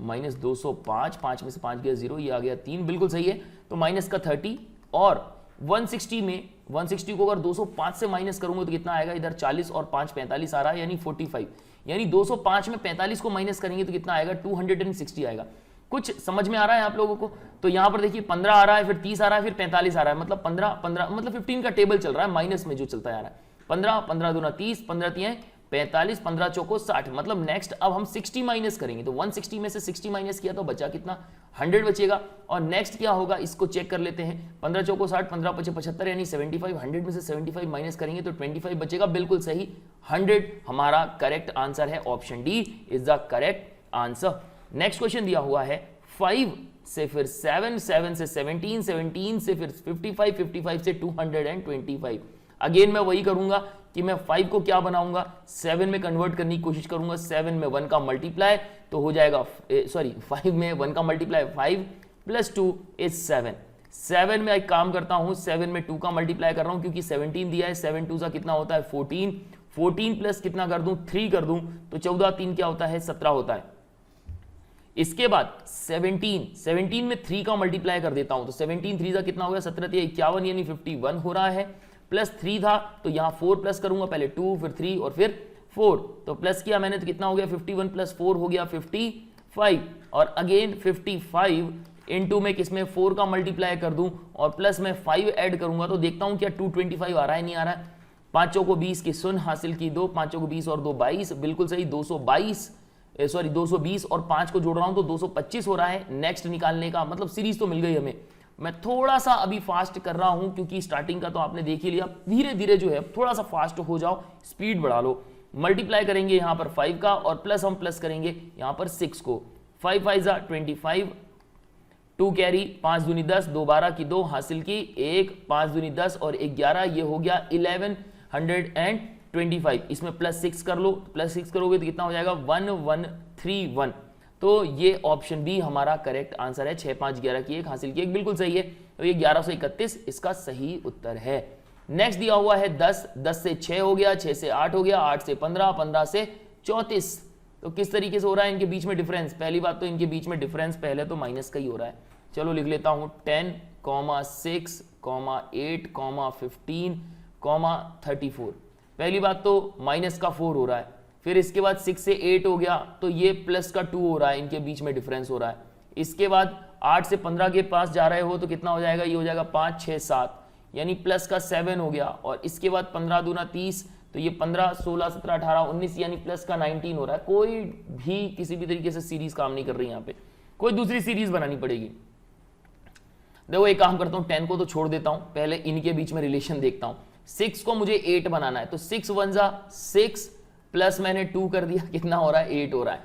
S1: माइनस 205, 5 में से 5 गया 0, ये आ गया 3, बिल्कुल सही है। तो माइनस का 30 और 160 में 160 को अगर 205 से माइनस करूंगा तो कितना आएगा, इधर 40 और 5 45 आ रहा है, यानी 45, यानी 205 में 45 को माइनस करेंगे तो कितना आएगा, 260 आएगा। कुछ समझ में आ रहा है आप लोगों को? तो यहां पर देखिए 15 आ रहा है, फिर 30 आ रहा है, फिर 45 आ रहा है, मतलब 15 मतलब 15 का टेबल चल रहा है माइनस में जो चलता आ रहा है। 15 दूना 30, 15 तियां 45, 15 चौको 60, मतलब नेक्स्ट अब हम 60 माइनस करेंगे। तो 160 में से 60 माइनस किया तो बचा कितना, 100 बचेगा। और नेक्स्ट क्या होगा इसको चेक कर लेते हैं। 15 चौको 60, 15 पचे 75, यानी 75। 100 में से 75 माइनस करेंगे तो 25 बचेगा, बिल्कुल सही। 100 हमारा करेक्ट आंसर है, option D is the correct answer. Next question दिया हुआ है 5 से फिर 7, 7 से 17, 17 से फिर 55, 55 से 225। अगेन मैं वही करूंगा कि मैं 5 को क्या बनाऊंगा, 7 में कन्वर्ट करने की कोशिश करूंगा। 7 में 1 का मल्टीप्लाई तो हो जाएगा, सॉरी 5 में 1 का मल्टीप्लाई 5 प्लस 2 इज 7। 7 में एक काम करता हूं, 7 में 2 का मल्टीप्लाई कर रहा हूं क्योंकि 17 दिया है। 7 2 का कितना होता है 14, 14 प्लस कितना कर दूं 3 कर दूं तो 14 3 क्या होता है 17 होता है। इसके बाद 17 में 3 का मल्टीप्लाई कर देता हूं तो 17 3 का कितना हो गया 17 51, यानी 51 हो रहा है। प्लस 3 था तो यहां 4 प्लस करूंगा, पहले 2 फिर 3 और फिर 4, तो प्लस किया मैंने तो कितना हो गया 51 प्लस 4 हो गया 55। और अगेन 55 इनटू में किसमें 4 का मल्टीप्लाई कर दूं और प्लस में 5 ऐड करूंगा तो देखता हूं क्या 225 आ रहा है, नहीं आ रहा है। 5 को 20 की सुन हासिल की 2, 5 को 20 और 2 22, बिल्कुल सही। 220 और 5 को जोड़ रहा हूं तो 225 हो रहा है। नेक्स्ट निकालने का मतलब सीरीज तो मिल गई हमें। मैं थोड़ा सा अभी फास्ट कर रहा हूं क्योंकि स्टार्टिंग का तो आपने देख ही लिया। धीरे धीरे जो है थोड़ा सा फास्ट हो जाओ, स्पीड बढ़ा लो। मल्टीप्लाई करेंगे यहां पर 5 का और प्लस हम प्लस करेंगे यहां पर 6 को। 5 5 25, 2 कैरी, 5 दूनी 10, 2 12 की 2 हासिल की 1, 5 दूनी 10 और 1 11, ये हो गया 1125। इसमें प्लस 6 कर लो, प्लस 6 करोगे तो कितना हो जाएगा 1131। तो ये ऑप्शन बी हमारा करेक्ट आंसर है। 6 5 11 की 1 हासिल की 1, बिल्कुल सही है। तो ये 1131 इसका सही उत्तर है। नेक्स्ट दिया हुआ है 10, 10 से 6 हो गया, 6 से 8 हो गया, 8 से 15, 15 से 34। तो किस तरीके से हो रहा है इनके बीच में डिफरेंस? पहली बात तो इनके बीच में डिफरेंस पहले तो माइनस का ही हो रहा है। चलो लिख लेता हूं 10, 6, 8, 15, 34। पहली बात तो माइनस का 4 हो रहा है, फिर इसके बाद 6 से 8 हो गया तो ये प्लस का 2 हो रहा है, इनके बीच में डिफरेंस हो रहा है। इसके बाद 8 से 15 के पास जा रहे हो तो कितना हो जाएगा, ये हो जाएगा 5 6 7, यानी प्लस का 7 हो गया। और इसके बाद 15 दूना 30, तो ये 15 16 17 18 19, यानी प्लस का 19 हो रहा है। कोई भी किसी भी तरीके से सीरीज काम नहीं कर रही, यहाँ पे कोई दूसरी सीरीज बनानी पड़ेगी। देखो एक काम करता हूँ, 10 को तो छोड़ देता हूँ, पहले इनके बीच में रिलेशन देखता हूँ। 6 को मुझे 8 बनाना है तो 6 1 जा 6 प्लस मैंने 2 कर दिया, कितना हो रहा है 8 हो रहा है।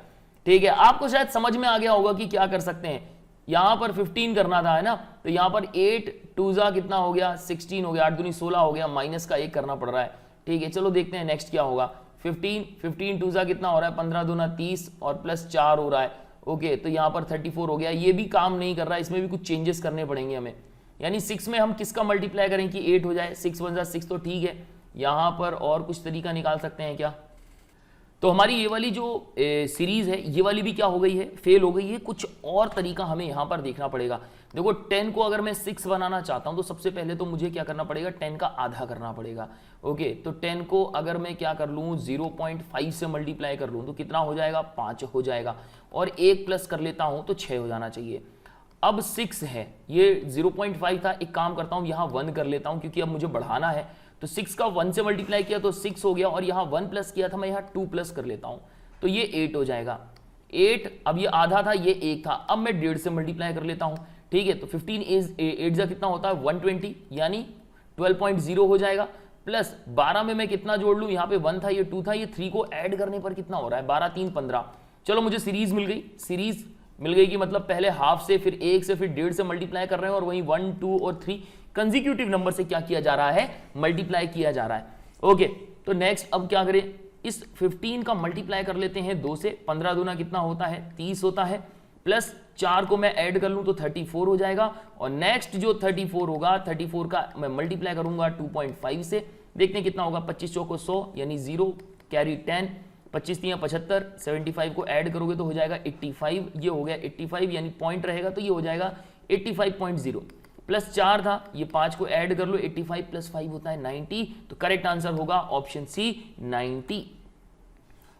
S1: ठीक है, आपको शायद समझ में आ गया होगा कि क्या कर सकते हैं। यहां पर 15 करना था, है ना, तो यहां पर 8 2 जा कितना हो गया 16 हो गया, 8 दूनी 16 हो गया, माइनस का 1 करना पड़ रहा है। ठीक है, चलो देखते हैं नेक्स्ट क्या होगा। 15 2 जा कितना हो रहा है 15 दूना 30 और प्लस 4 हो रहा है। ओके, तो यहां पर 34 हो गया। ये भी काम नहीं कर रहा है, इसमें भी कुछ चेंजेस करने पड़ेंगे हमें। यानी 6 में हम किसका मल्टीप्लाई करें कि 8 हो जाए, 6 1 जा 6 तो ठीक है। यहां पर और कुछ तरीका निकाल सकते हैं क्या? तो हमारी ये वाली जो सीरीज है ये वाली भी क्या हो गई है, फेल हो गई है। कुछ और तरीका हमें यहां पर देखना पड़ेगा। देखो 10 को अगर मैं 6 बनाना चाहता हूं तो सबसे पहले तो मुझे क्या करना पड़ेगा, 10 का आधा करना पड़ेगा। ओके, तो 10 को अगर मैं क्या कर लूं 0.5 से मल्टीप्लाई कर लूं तो कितना हो जाएगा 5 हो जाएगा, और 1 प्लस कर लेता हूं तो 6 हो जाना चाहिए। अब 6 है, ये 0.5 था, एक काम करता हूं यहां 1 कर लेता हूं क्योंकि अब मुझे बढ़ाना है। तो 6 का 1 से मल्टीप्लाई किया तो 6 हो गया, और यहां 1 प्लस किया था, मैं यहां 2 प्लस कर लेता हूं तो ये 8 हो जाएगा। 8, अब ये आधा था ये 1 था, अब मैं 1.5 से मल्टीप्लाई कर लेता हूं। ठीक है, तो 15 इज 8 जा कितना होता है 120, यानी 12.0 हो जाएगा। प्लस 12 में मैं कितना जोड़ लूं, यहां पे 1 था, ये 2 था, ये 3 को ऐड करने पर कितना हो रहा है 12 3 15। चलो मुझे सीरीज मिल गई। सीरीज मिल गई कि मतलब पहले हाफ से, फिर 1 से, फिर 1.5 से मल्टीप्लाई कर रहे हैं, और वहीं 1 2 और 3 कंसेक्यूटिव नंबर से क्या किया जा रहा है, मल्टीप्लाई किया जा रहा है। ओके, तो नेक्स्ट अब क्या करें, इस 15 का मल्टीप्लाई कर लेते हैं 2 से। 15 दूना कितना होता है 30 होता है, प्लस 4 को मैं ऐड कर लूं तो 34 हो जाएगा। और नेक्स्ट जो 34 होगा, 34 का मैं मल्टीप्लाई करूंगा 2.5 से, देखते हैं कितना होगा। 25 चौको 100 यानी 0 कैरी 10, 25 3 75, 75 को ऐड करोगे तो हो जाएगा 85, ये हो गया 85 यानी पॉइंट रहेगा तो ये हो जाएगा 85.0 प्लस 4 था, ये 5 को ऐड कर लो, 85 प्लस 5 होता है 90, तो करेक्ट आंसर होगा ऑप्शन सी 90।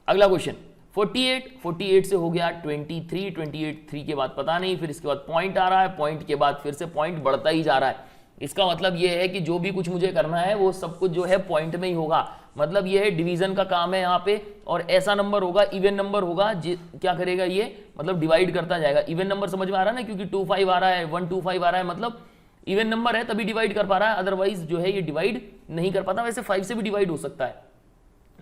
S1: अगला क्वेश्चन 48 से हो गया 23, 3 के बाद पता नहीं, फिर इसके बाद पॉइंट आ रहा है, पॉइंट के बाद फिर से पॉइंट बढ़ता ही जा रहा है। इसका मतलब ये है कि जो भी कुछ मुझे करना है वो सब कुछ जो है पॉइंट में ही होगा, मतलब ये है डिवीजन का काम है यहाँ पे, और ऐसा नंबर होगा, इवन नंबर होगा, क्या करेगा ये, मतलब डिवाइड करता जाएगा। इवन नंबर समझ में आ रहा है ना, क्योंकि 25 आ रहा है, 125 आ रहा है, मतलब इवन नंबर है तभी डिवाइड कर पा रहा है, अदरवाइज जो है ये डिवाइड नहीं कर पाता। वैसे 5 से भी डिवाइड हो सकता है।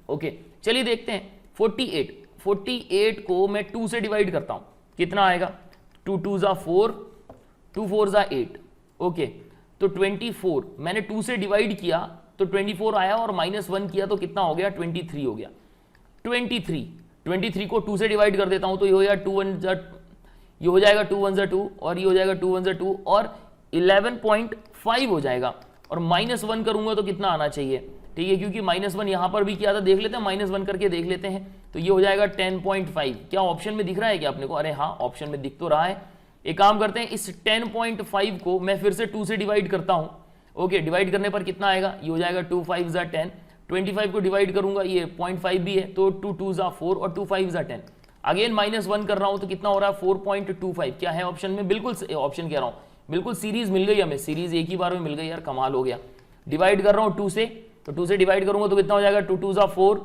S1: ओके चलिए देखते हैं 48 को मैं 2 से डिवाइड करता हूं, कितना आएगा, 2 2 जा 4, 2 4 जा 8। ओके तो 24 मैंने 2 से डिवाइड किया तो 24 आया, और -1 किया तो कितना हो गया, 23 हो गया। 23 को 2 से डिवाइड कर देता हूं तो ये हो जाएगा 2 1 जा, ये हो जाएगा 2 1 जा 2, और ये हो जाएगा 2 1 जा 2, और 11.5 हो जाएगा, और -1 करूंगा तो कितना आना चाहिए, ठीक है, क्योंकि -1 यहां पर भी किया था, देख लेते हैं, -1 करके देख लेते हैं, तो ये हो जाएगा 10.5। क्या ऑप्शन में दिख रहा है क्या अपने को, अरे हाँ ऑप्शन में दिख तो रहा है। एक काम करते हैं, इस 10.5 को मैं फिर से 2 से डिवाइड करता हूं। ओके डिवाइड करने पर कितना आएगा, ये हो जाएगा 2 5 जा 10, 25 को डिवाइड करूंगा, ये 0.5 भी है, तो 2 2 जा 4 और 2 5 जा 10, अगेन -1 कर रहा हूं तो कितना हो रहा है 4.25। क्या है ऑप्शन में, बिल्कुल ऑप्शन कह रहा हूं, बिल्कुल सीरीज मिल गई हमें, सीरीज एक ही बार में मिल गई यार, कमाल हो गया। डिवाइड कर रहा हूं 2 से, तो 2 से डिवाइड करूंगा तो कितना हो जाएगा, 2 2 जा 4,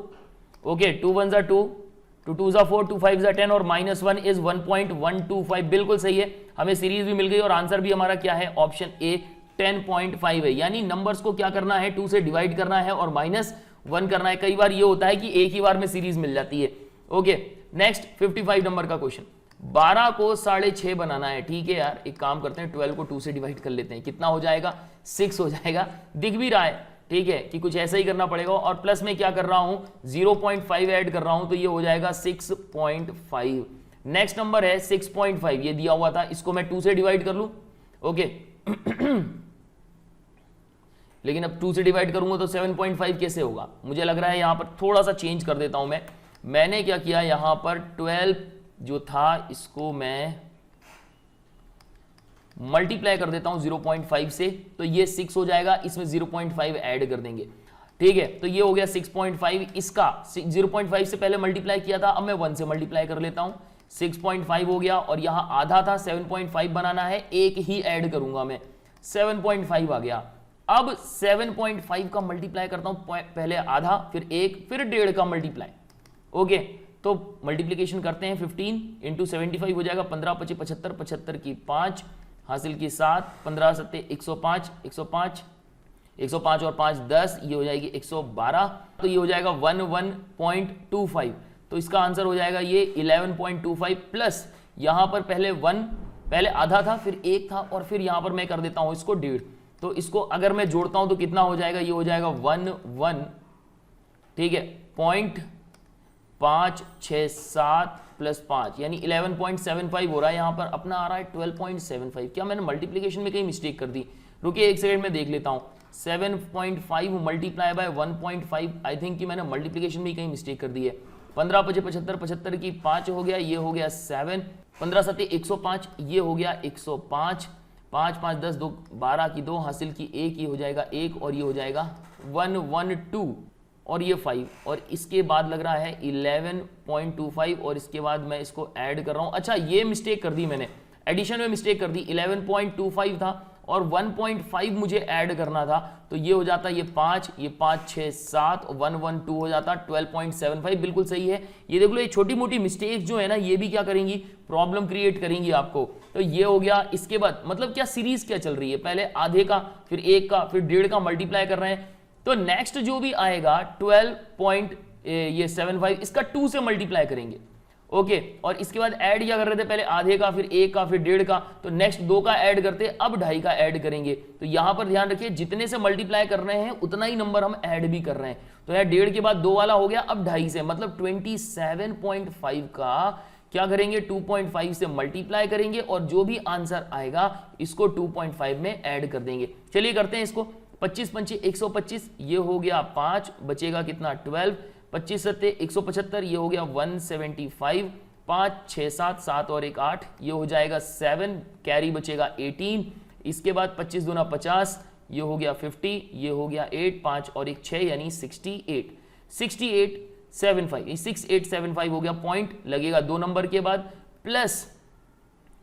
S1: ओके 2 1 जा 2, 2 2 जा 4, 2 5 जा 10, और -1 इज 1.125, बिल्कुल सही है, हमें सीरीज भी मिल गई, और आंसर भी हमारा क्या है, ऑप्शन ए 10.5 है। यानी नंबर्स को क्या करना है, 2 से डिवाइड करना है और -1 करना है। कई बार ये होता है कि एक ही बार में सीरीज मिल जाती है। ओके नेक्स्ट 55 नंबर का क्वेश्चन, 12 को 6.5 बनाना है, ठीक है यार, एक काम करते हैं 12 को 2 से डिवाइड कर लेते हैं, कितना हो जाएगा, 6 हो जाएगा, दिख भी रहा है, ठीक है, कि कुछ ऐसा ही करना पड़ेगा, और प्लस में क्या कर रहा हूं 0.5 ऐड कर रहा हूं, तो ये हो जाएगा 6.5। नेक्स्ट नंबर है 6.5, ये दिया हुआ था, इसको मैं 2 से डिवाइड कर लूं। ओके लेकिन अब 2 से डिवाइड करूंगा तो 7.5 कैसे होगा, मुझे लग रहा है यहां पर थोड़ा सा चेंज कर देता हूं मैंने क्या किया, यहां पर 12 जो था इसको मैं मल्टीप्लाई कर देता हूं 0.5 से, तो ये 6 हो जाएगा, इसमें 0.5 ऐड कर देंगे, ठीक है, तो ये हो गया 6.5। इसका 0.5 से पहले मल्टीप्लाई किया था, अब मैं 1 से मल्टीप्लाई कर लेता हूं, 6.5 हो गया, और यहां आधा था 7.5 बनाना है, एक ही ऐड करूंगा मैं, 7.5 आ गया। अब 7.5 का मल्टीप्लाई करता हूं, पहले आधा, फिर 1, फिर 1.5 का मल्टीप्लाई। ओके तो मल्टीप्लीकेशन करते हैं, 15 इंटू 75 हो जाएगा, 15 25 75, 75 की 5 हासिल की 7, 15 7 105, 105 और 5 10, ये हो जाएगी 112, तो ये हो जाएगा 11.25, तो इसका आंसर हो जाएगा ये 11.25 प्लस यहां पर पहले आधा था, फिर 1 था, और फिर यहां पर मैं कर देता हूं इसको 1.5, तो इसको अगर मैं जोड़ता हूं तो कितना हो जाएगा, ये हो जाएगा 11, ठीक है, 0.567 प्लस 5 यानी 11.75 हो रहा है, यहां पर अपना आ रहा है 12.75। क्या मैंने मल्टीप्लीकेशन में कहीं मिस्टेक कर दी, रुकिए एक सेकंड में देख लेता हूं, 7.5 मल्टीप्लाई बाय 1.5, आई थिंक कि मैंने मल्टीप्लीकेशन में कहीं मिस्टेक कर दी है। 15 25 75, 75 की 5 हो गया, ये हो गया 7, 15 7 105, ये हो गया 105, 5 5 10 2 12 की 2 हासिल की 1, ये हो जाएगा 1, और ये हो जाएगा 112, और ये 5, और इसके बाद लग रहा है 11.25, और इसके बाद मैं इसको ऐड कर रहा हूं। अच्छा ये मिस्टेक कर दी मैंने, एडिशन में मिस्टेक कर दी, 11.25 था और 1.5 मुझे ऐड करना था, तो ये हो जाता ये 5 6 7 112 हो जाता 12.75, बिल्कुल सही है। ये देख लो, ये छोटी मोटी मिस्टेक जो है ना, ये भी क्या करेंगी, प्रॉब्लम क्रिएट करेंगी आपको। तो ये हो गया, इसके बाद मतलब क्या सीरीज क्या चल रही है, पहले आधे का, फिर 1 का, फिर 1.5 का मल्टीप्लाई कर रहे हैं, तो नेक्स्ट जो भी आएगा 12.75 इसका 2 से मल्टीप्लाई करेंगे। ओके और इसके बाद ऐड क्या कर रहे थे, पहले आधे का, फिर 1 का, फिर 1.5 का, तो नेक्स्ट 2 का ऐड करते, अब 2.5 का ऐड करेंगे। तो यहां पर ध्यान रखिए, जितने से मल्टीप्लाई कर रहे हैं उतना ही नंबर हम ऐड भी कर रहे हैं। तो यार 1.5 के बाद 2 वाला हो गया, अब 2.5 से, मतलब 27.5 का क्या करेंगे, 2.5 से मल्टीप्लाई करेंगे और जो भी आंसर आएगा इसको 2.5 में ऐड कर देंगे। चलिए करते हैं इसको। 25 पंचे 125, ये हो गया 5, बचेगा कितना 12, 25 सत्ते 175, ये हो गया 175, 5 6 7 7 और 1 8, ये हो जाएगा 7, कैरी बचेगा 18, इसके बाद 25 दूना 50, ये हो गया 50, ये हो गया 8, 5 और 1 6 यानी 68, 6875, 6875 हो गया, पॉइंट लगेगा 2 नंबर के बाद, प्लस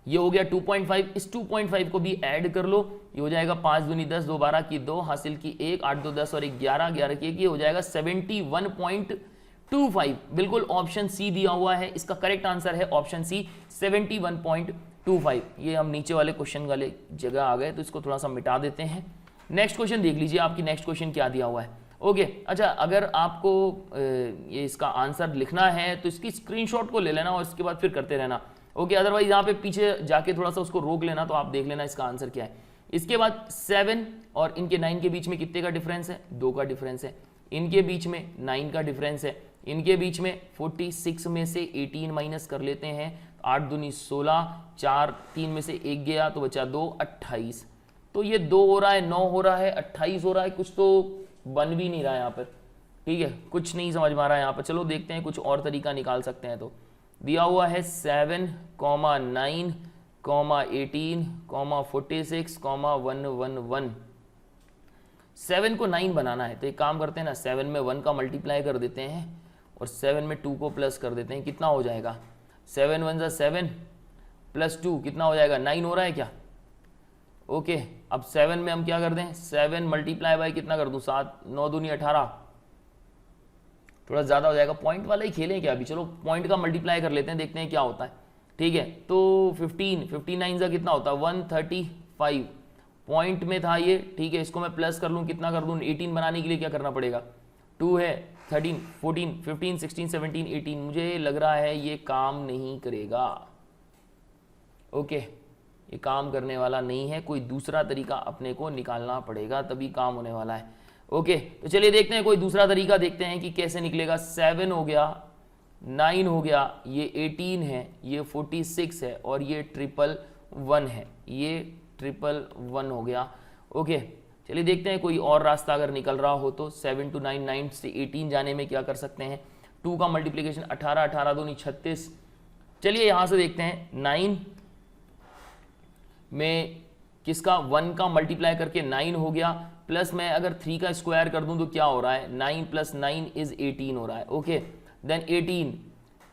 S1: ये हो गया 2.5, इस 2.5 को भी ऐड कर लो, ये हो जाएगा 5 दूनी 10, 2 12 की 2, हासिल की 1, 8 2 10 और 1 11, 11 की 1, ये हो जाएगा 71.25। बिल्कुल ऑप्शन सी दिया हुआ है, इसका करेक्ट आंसर है ऑप्शन सी 71.25। ये हम नीचे वाले क्वेश्चन वाले जगह आ गए तो इसको थोड़ा सा मिटा देते हैं। नेक्स्ट क्वेश्चन देख लीजिए, आपकी नेक्स्ट क्वेश्चन क्या दिया हुआ है। ओके अच्छा, अगर आपको ये इसका आंसर लिखना है तो इसकी स्क्रीनशॉट को ले लेना और इसके बाद फिर करते रहना। ओके अदरवाइज यहाँ पे पीछे जाके थोड़ा सा उसको रोक लेना, तो आप देख लेना इसका आंसर क्या है। इसके बाद 7 और इनके 9 के बीच में कितने का डिफरेंस है, 2 का डिफरेंस है। इनके बीच में 9 का डिफरेंस है। इनके बीच में 46 में से 18 माइनस कर लेते हैं, 8 दूनी 16, 4 3 में से 1 गया तो बचा 2, 28। तो ये 2 हो रहा है, 9 हो रहा है, 28 हो रहा है, कुछ तो बन भी नहीं रहा है यहाँ पर। ठीक है, कुछ नहीं समझ में आ रहा है यहाँ पर। चलो देखते हैं कुछ और तरीका निकाल सकते हैं। तो दिया हुआ है 7, 9, 18, 46, 111। 7 को 9 बनाना है तो एक काम करते हैं ना, 7 में 1 का मल्टीप्लाई कर देते हैं और 7 में 2 को प्लस कर देते हैं। कितना हो जाएगा, 7 1 जा 7 प्लस 2 कितना हो जाएगा, 9 हो रहा है क्या। ओके अब 7 में हम क्या कर दें, 7 मल्टीप्लाई बाय कितना कर दूं, 7, 9 दूनी 18, थोड़ा ज़्यादा हो जाएगा। पॉइंट वाला ही खेलें क्या अभी, चलो पॉइंट का मल्टीप्लाई कर लेते हैं, देखते हैं क्या होता है। ठीक है तो 15 जा कितना होता है, 135 पॉइंट में था ये। ठीक है इसको मैं प्लस कर लूँ, कितना कर दूँ, 18 बनाने के लिए क्या करना पड़ेगा, 2 है, 13, 14, 15, 16, 17, 18। मुझे लग रहा है ये काम नहीं करेगा। ओके ये काम करने वाला नहीं है, कोई दूसरा तरीका अपने को निकालना पड़ेगा तभी काम होने वाला है। ओके तो चलिए देखते हैं कोई दूसरा तरीका, देखते हैं कि कैसे निकलेगा। 7 हो गया, 9 हो गया, ये 18 है, ये 46 है और ये 111 है, ये 111 हो गया। ओके चलिए देखते हैं कोई और रास्ता अगर निकल रहा हो तो। 7 to 9, 9 से 18 जाने में क्या कर सकते हैं, 2 का मल्टीप्लीकेशन 18, 18 दूनी 36। चलिए यहां से देखते हैं 9 में किसका 1 का मल्टीप्लाई करके 9 हो गया, प्लस मैं अगर 3 का स्क्वायर कर दूं तो क्या हो रहा है, 9 + 9 = 18 हो रहा है। ओके देन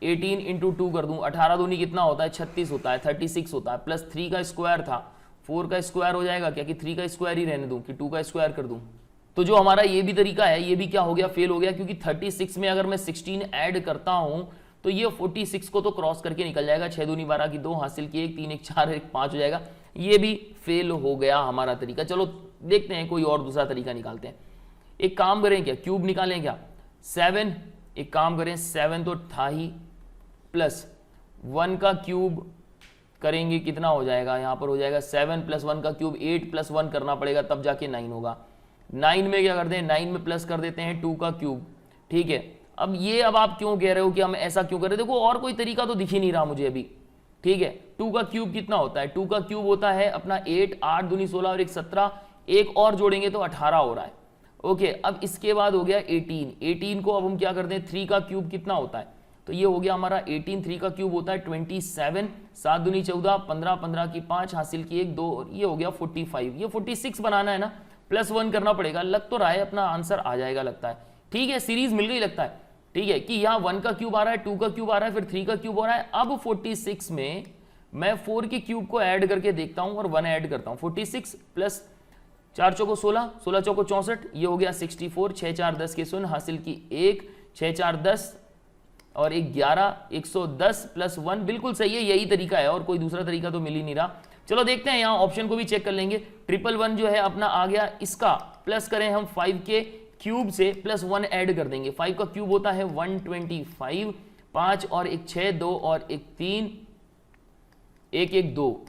S1: 18 इंटू 2 कर दूं, 18 दूनी कितना होता है, 36 होता है, 36 होता है, प्लस 3 का स्क्वायर था, 4 का स्क्वायर हो जाएगा क्या, कि 3 का स्क्वायर ही रहने दूं कि 2 का स्क्वायर कर दूं। तो जो हमारा ये भी तरीका है ये भी क्या हो गया, फेल हो गया, क्योंकि 36 में अगर मैं 16 ऐड करता हूं तो ये 46 को तो क्रॉस करके निकल जाएगा। 6 दूनी 12 की 2, हासिल की 1, 3 1 4 1 5 हो जाएगा। ये भी फेल हो गया हमारा तरीका। चलो देखते हैं कोई और दूसरा तरीका निकालते हैं। एक काम करें क्या, क्यूब निकालें क्या। 7 एक काम करें, 7 तो था ही, प्लस 1 का क्यूब करेंगे कितना हो जाएगा, यहां पर हो जाएगा 7 + 1 का क्यूब 8 + 1 करना पड़ेगा तब जाके 9 होगा। 9 में क्या करते हैं, 9 में प्लस कर देते हैं 2 का क्यूब। ठीक है अब ये अब आप क्यों कह रहे हो कि हम ऐसा क्यों कर रहे हैं, देखो और कोई तरीका तो दिख ही नहीं रहा मुझे अभी। ठीक है 2 का क्यूब कितना होता है, 2 का क्यूब होता है अपना 8, 8 दूनी 16 और 1 17, एक और जोड़ेंगे तो 18 हो रहा है। ओके अब इसके बाद हो गया 18 को अब हम क्या करते हैं, 3 का क्यूब कितना होता है, तो ये हो गया हमारा 18, 3 का क्यूब होता है 27, 7 दूनी 14, 15 15 की 5, हासिल की 1 2 और ये हो गया 45। ये 46 बनाना है ना, + 1 करना पड़ेगा, लग तो रहा है अपना आंसर आ जाएगा लगता है। ठीक है सीरीज मिल गई लगता है। ठीक है कि यहाँ 1 का क्यूब आ रहा है, 2 का क्यूब आ रहा है, फिर 3 का क्यूब हो रहा है। अब 46 में मैं 4 के क्यूब को ऐड करके देखता हूं और 1 ऐड करता हूं। 46 + 4 चौको 16, 16 चौको 64, ये हो गया 64, 6 4 10 के शून्य, हासिल की 1, 6 4 10 और 1 11, 110 + 1 बिल्कुल सही है। यही तरीका है और कोई दूसरा तरीका तो मिल ही नहीं रहा। चलो देखते हैं, यहाँ ऑप्शन को भी चेक कर लेंगे। 111 जो है अपना आ गया, इसका प्लस करें हम 5 के क्यूब से, प्लस 1 ऐड कर देंगे। 5 का क्यूब होता है 125, 5 और 1 6, 2 और 1 3, 1 1 2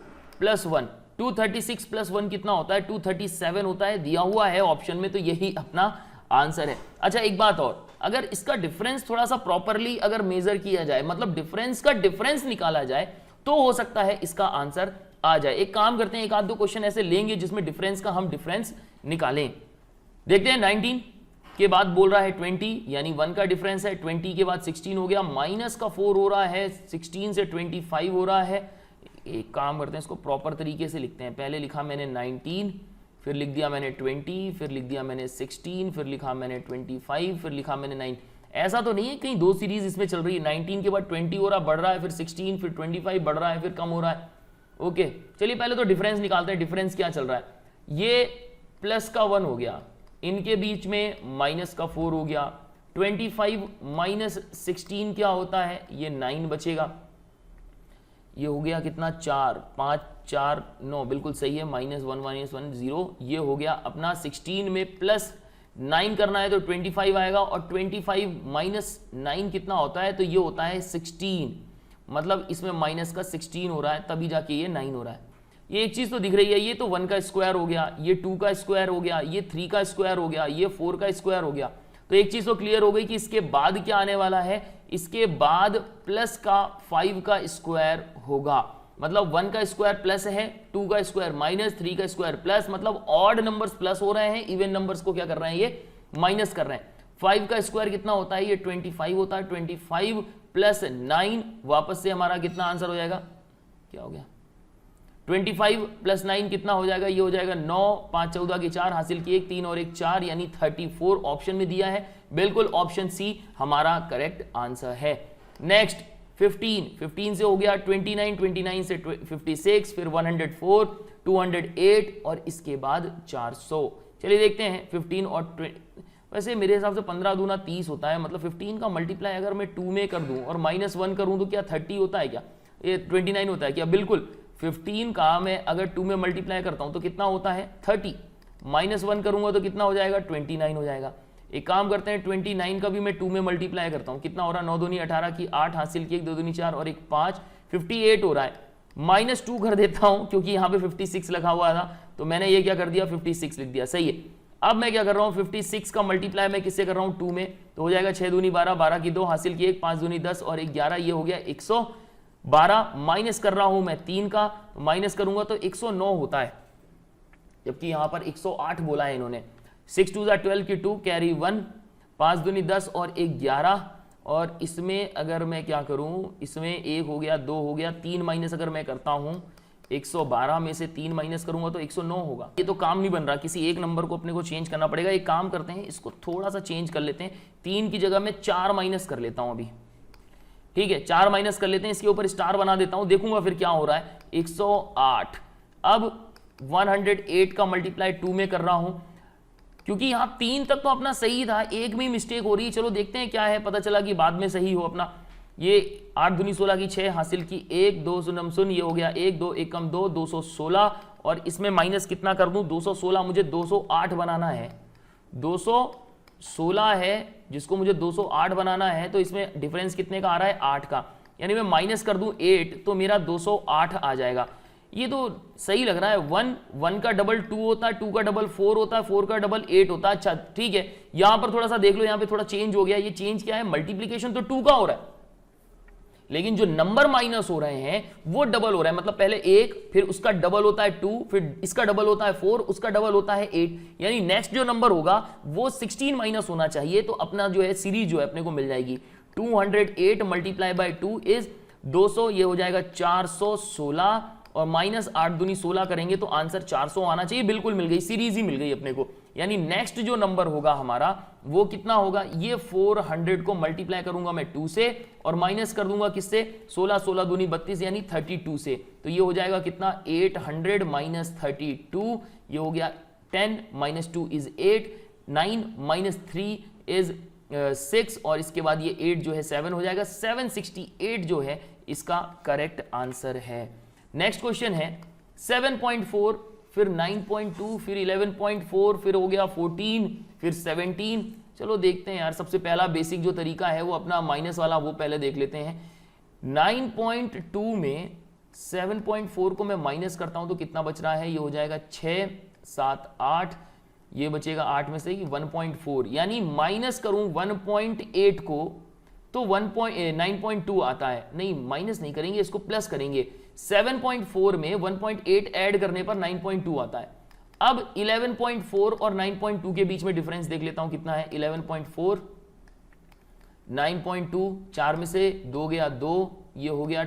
S1: + 1, 236 + 1 कितना होता है, 237 होता है, दिया हुआ है ऑप्शन में, तो यही अपना आंसर है। अच्छा एक बात और, अगर इसका डिफरेंस थोड़ा सा प्रॉपरली अगर मेजर किया जाए, मतलब डिफरेंस का डिफरेंस निकाला जाए, तो हो सकता है इसका आंसर आ जाए। एक काम करते हैं, एक आध दो क्वेश्चन ऐसे लेंगे जिसमें डिफरेंस का हम डिफरेंस निकालें। देखते हैं 19 के बाद बोल रहा है 20, यानी 1 का डिफरेंस है, 20 के बाद 16 हो गया, माइनस का 4 हो रहा है, 16 से 25 हो रहा है। एक काम करते हैं, इसको प्रॉपर तरीके से लिखते हैं। पहले लिखा मैंने 19, फिर लिख दिया मैंने 20, फिर लिख दिया मैंने 16, फिर लिखा मैंने 25, फिर लिखा मैंने 9। ऐसा तो नहीं है कहीं दो सीरीज इसमें चल रही है, 19 के बाद 20 हो रहा, बढ़ रहा है, फिर 16, फिर 25 बढ़ रहा है, फिर कम हो रहा है। ओके, चलिए पहले तो डिफरेंस निकालते हैं। डिफरेंस क्या चल रहा है, ये प्लस का 1 हो गया, इनके बीच में माइनस का 4 हो गया, 25 माइनस 16 क्या होता है, ये 9 बचेगा, ये हो गया कितना 4, 5 4 9, बिल्कुल सही है, -1 0। ये हो गया अपना 16 में प्लस 9 करना है तो 25 आएगा, और 25 माइनस 9 कितना होता है, तो ये होता है 16, मतलब इसमें माइनस का 16 हो रहा है, तभी जाके ये 9 हो रहा है। ये एक चीज तो दिख रही है, ये तो 1 का स्क्वायर हो गया, ये 2 का स्क्वायर हो गया, ये 3 का स्क्वायर हो गया, ये 4 का स्क्वायर हो गया। तो एक चीज तो क्लियर हो गई कि इसके बाद क्या आने वाला है, इसके बाद प्लस का 5 का स्क्वायर होगा, मतलब 1 का स्क्वायर प्लस है, 2 का स्क्वायर माइनस, 3 का स्क्वायर प्लस, मतलब ऑड नंबर्स प्लस हो रहे हैं, इवन नंबर्स को क्या कर रहे हैं, ये माइनस कर रहे हैं। 5 का स्क्वायर कितना होता है, ये 25 होता है, 25 प्लस 9, वापस से हमारा कितना आंसर हो जाएगा, क्या हो गया, 25 प्लस 9 कितना हो जाएगा, ये हो जाएगा 9, 5 14 की 4, हासिल की 1, 3 और 1 4, यानी 34 ऑप्शन में दिया है। बिल्कुल ऑप्शन सी हमारा करेक्ट आंसर है। नेक्स्ट 15 से हो गया 29, 29 से 56, फिर 104, 208 और इसके बाद 400। चलिए देखते हैं 15 और 20, वैसे मेरे हिसाब से 15 दूना 30 होता है, मतलब 15 का मल्टीप्लाई अगर मैं 2 में कर दूं और -1 करूं तो क्या 30 होता है क्या, ये 29 होता है क्या, बिल्कुल 15 का मैं अगर 2 में मल्टीप्लाई करता हूं तो कितना होता है 30, -1 करूंगा तो कितना हो जाएगा 29 हो जाएगा। एक काम करते हैं 29 का भी मैं 2 में मल्टीप्लाई करता हूं, कितना हो रहा है 9 दूनी 18 की 8, हासिल की 1 2 दूनी 4 और 1 5, 58 हो रहा है। -2 कर देता हूं क्योंकि यहाँ पे 56 लिखा हुआ था, तो मैंने ये क्या कर दिया 56 लिख दिया, सही है। अब मैं क्या कर रहा हूँ 56 का मल्टीप्लाई मैं किससे कर रहा हूँ 2 में, तो हो जाएगा 6 दूनी 12, 12 की 2, हासिल की 1, 5 दूनी 10 और 1 11, ये हो गया 112। माइनस कर रहा हूं मैं 3 का, माइनस करूंगा तो 109 होता है, जबकि यहां पर 108 बोला है इन्होंने। 6 2 12 की 2 कैरी 1, 5 दूनी 10 और 1 11, और इसमें अगर मैं क्या करूं, इसमें 1 हो गया 2 हो गया, 3 माइनस अगर मैं करता हूं 112 में से 3 माइनस करूंगा तो 109 होगा। ये तो काम नहीं बन रहा, किसी एक नंबर को अपने को चेंज करना पड़ेगा। एक काम करते हैं, इसको थोड़ा सा चेंज कर लेते हैं, 3 की जगह मैं 4 माइनस कर लेता हूं अभी, ठीक है 4 माइनस कर लेते हैं, इसके ऊपर स्टार बना देता हूं, देखूंगा फिर क्या हो रहा है। 108, अब 108 का मल्टीप्लाई 2 में कर रहा हूं, क्योंकि यहां 3 तक तो अपना सही था, एक में मिस्टेक हो रही है, चलो देखते हैं क्या है, पता चला कि बाद में सही हो अपना। ये 8 दूनी 16 की 6, हासिल की 1 2 सुनम सुन, ये हो गया 1 2 1 कम 2, 216, और इसमें माइनस कितना कर दूं 216, मुझे 208 बनाना है, 216 है जिसको मुझे 208 बनाना है, तो इसमें डिफरेंस कितने का आ रहा है 8 का, यानी मैं माइनस कर दूं 8 तो मेरा 208 आ जाएगा। ये तो सही लग रहा है। 1 का डबल 2 होता है, 2 का डबल 4 होता है, 4 का डबल 8 होता है। अच्छा ठीक है, यहां पर थोड़ा सा देख लो, यहां पे थोड़ा चेंज हो गया। ये चेंज क्या है, मल्टीप्लीकेशन तो 2 का हो रहा है, लेकिन जो नंबर माइनस हो रहे हैं वो डबल हो रहा है, मतलब पहले 1, फिर उसका डबल होता है 2, फिर इसका डबल होता है 4, उसका डबल होता है 8, यानी नेक्स्ट जो नंबर होगा वो 16 माइनस होना चाहिए, तो अपना जो है सीरीज जो है अपने को मिल जाएगी। 208 मल्टीप्लाई बाय 2 इज 200, ये हो जाएगा 416, और माइनस 8 दूनी 16 करेंगे तो आंसर 400 आना चाहिए। बिल्कुल मिल गई, सीरीज ही मिल गई अपने को। यानी नेक्स्ट जो नंबर होगा हमारा वो कितना होगा, ये 400 को मल्टीप्लाई करूंगा मैं 2 से और माइनस कर दूंगा किससे, 16 16 दूनी 32 यानी 32 से, तो ये हो जाएगा कितना 800 माइनस 32, ये हो गया 10 माइनस 2 इज 8, 9 माइनस 3 इज 6, और इसके बाद ये 8 जो है 7 हो जाएगा। 768 जो है इसका करेक्ट आंसर है। नेक्स्ट क्वेश्चन है 7.4, फिर 9.2, फिर 11.4, फिर हो गया 14, फिर 17। चलो देखते हैं यार, सबसे पहला बेसिक जो तरीका है वो अपना माइनस वाला, वो पहले देख लेते हैं। 9.2 में 7.4 को मैं माइनस करता हूं तो कितना बच रहा है, ये हो जाएगा 6 7 8, ये बचेगा 8 में से 1.4, यानी माइनस करूं 1.8 को तो 9.2 आता है। नहीं, माइनस नहीं करेंगे, इसको प्लस करेंगे। 7.4 में 1.8 ऐड करने पर 9.2 आता है। अब 11.4 और 9.2 के बीच में डिफरेंस देख लेता हूं कितना है। 11.4 9.2, 4 में से 2 गया 2, ये हो गया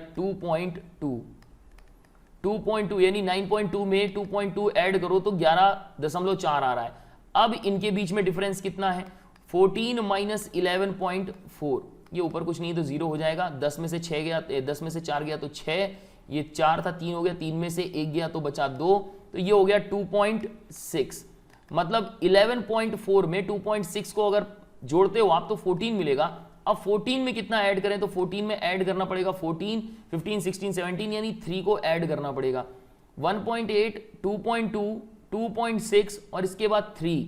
S1: 2.2 यानी 9.2 में 2.2 ऐड करो तो 11.4 आ रहा है। अब इनके बीच में डिफरेंस कितना है 14 माइनस 11.4, ये ऊपर कुछ नहीं तो 0 हो जाएगा। 10 में से 6 गया, 10 में से 4 गया तो 6, ये 4 था 3 हो गया, 3 में से 1 गया तो बचा 2, तो ये हो गया 2.6। मतलब 11.4 में 2.6 को अगर जोड़ते हो आप तो 14 मिलेगा। अब 14 में कितना ऐड करें तो 14 में ऐड करना पड़ेगा 14, 15, 16, 17 यानी 3 को ऐड करना पड़ेगा। 1.8, 2.2, 2.6 और इसके बाद 3।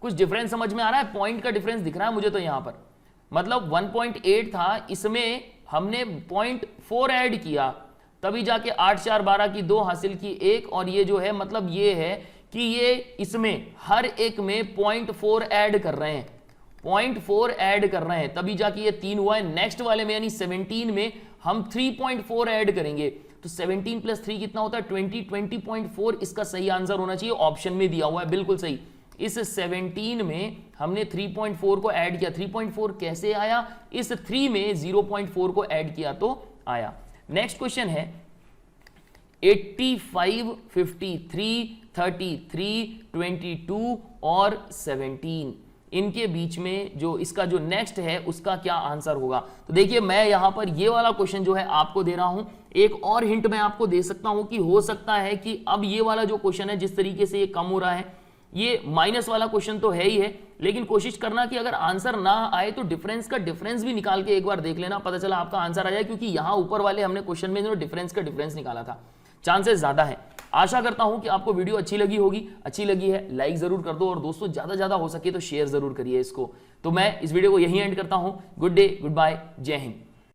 S1: कुछ डिफरेंस समझ में आ रहा है? पॉइंट का डिफरेंस दिख रहा है मुझे तो यहां पर। मतलब 1.8 था, इसमें हमने 0.4 ऐड किया, तभी जाके 8 4 12 की 2 हासिल की 1, और ये जो है मतलब ये है कि ये इसमें हर एक में 0.4 ऐड कर रहे हैं, 0.4 ऐड कर रहे हैं, तभी जाके ये 3 हुआ है। नेक्स्ट वाले में यानी 17 में हम 3.4 ऐड करेंगे तो 17 प्लस 3 कितना होता है 20.4 इसका सही आंसर होना चाहिए। ऑप्शन में दिया हुआ है, बिल्कुल सही। इस 17 में हमने 3.4 को ऐड किया। 3.4 कैसे आया? इस 3 में 0.4 को ऐड किया तो आया। नेक्स्ट क्वेश्चन है 85, 53, 33, 22 और 17, इनके बीच में जो इसका जो नेक्स्ट है उसका क्या आंसर होगा। तो देखिए मैं यहां पर ये वाला क्वेश्चन जो है आपको दे रहा हूं। एक और हिंट मैं आपको दे सकता हूं कि हो सकता है कि अब ये वाला जो क्वेश्चन है जिस तरीके से ये कम हो रहा है, ये माइनस वाला क्वेश्चन तो है ही है, लेकिन कोशिश करना कि अगर आंसर ना आए तो डिफरेंस का डिफरेंस भी निकाल के एक बार देख लेना, पता चला आपका आंसर आ जाए, क्योंकि यहां ऊपर वाले हमने क्वेश्चन में जो डिफरेंस का डिफरेंस निकाला था, चांसेस ज्यादा है। आशा करता हूं कि आपको वीडियो अच्छी लगी होगी। अच्छी लगी है लाइक जरूर कर दो, और दोस्तों ज्यादा हो सके तो शेयर जरूर करिए इसको। तो मैं इस वीडियो को यहीं एंड करता हूं। गुड डे, गुड बाय, जय हिंद।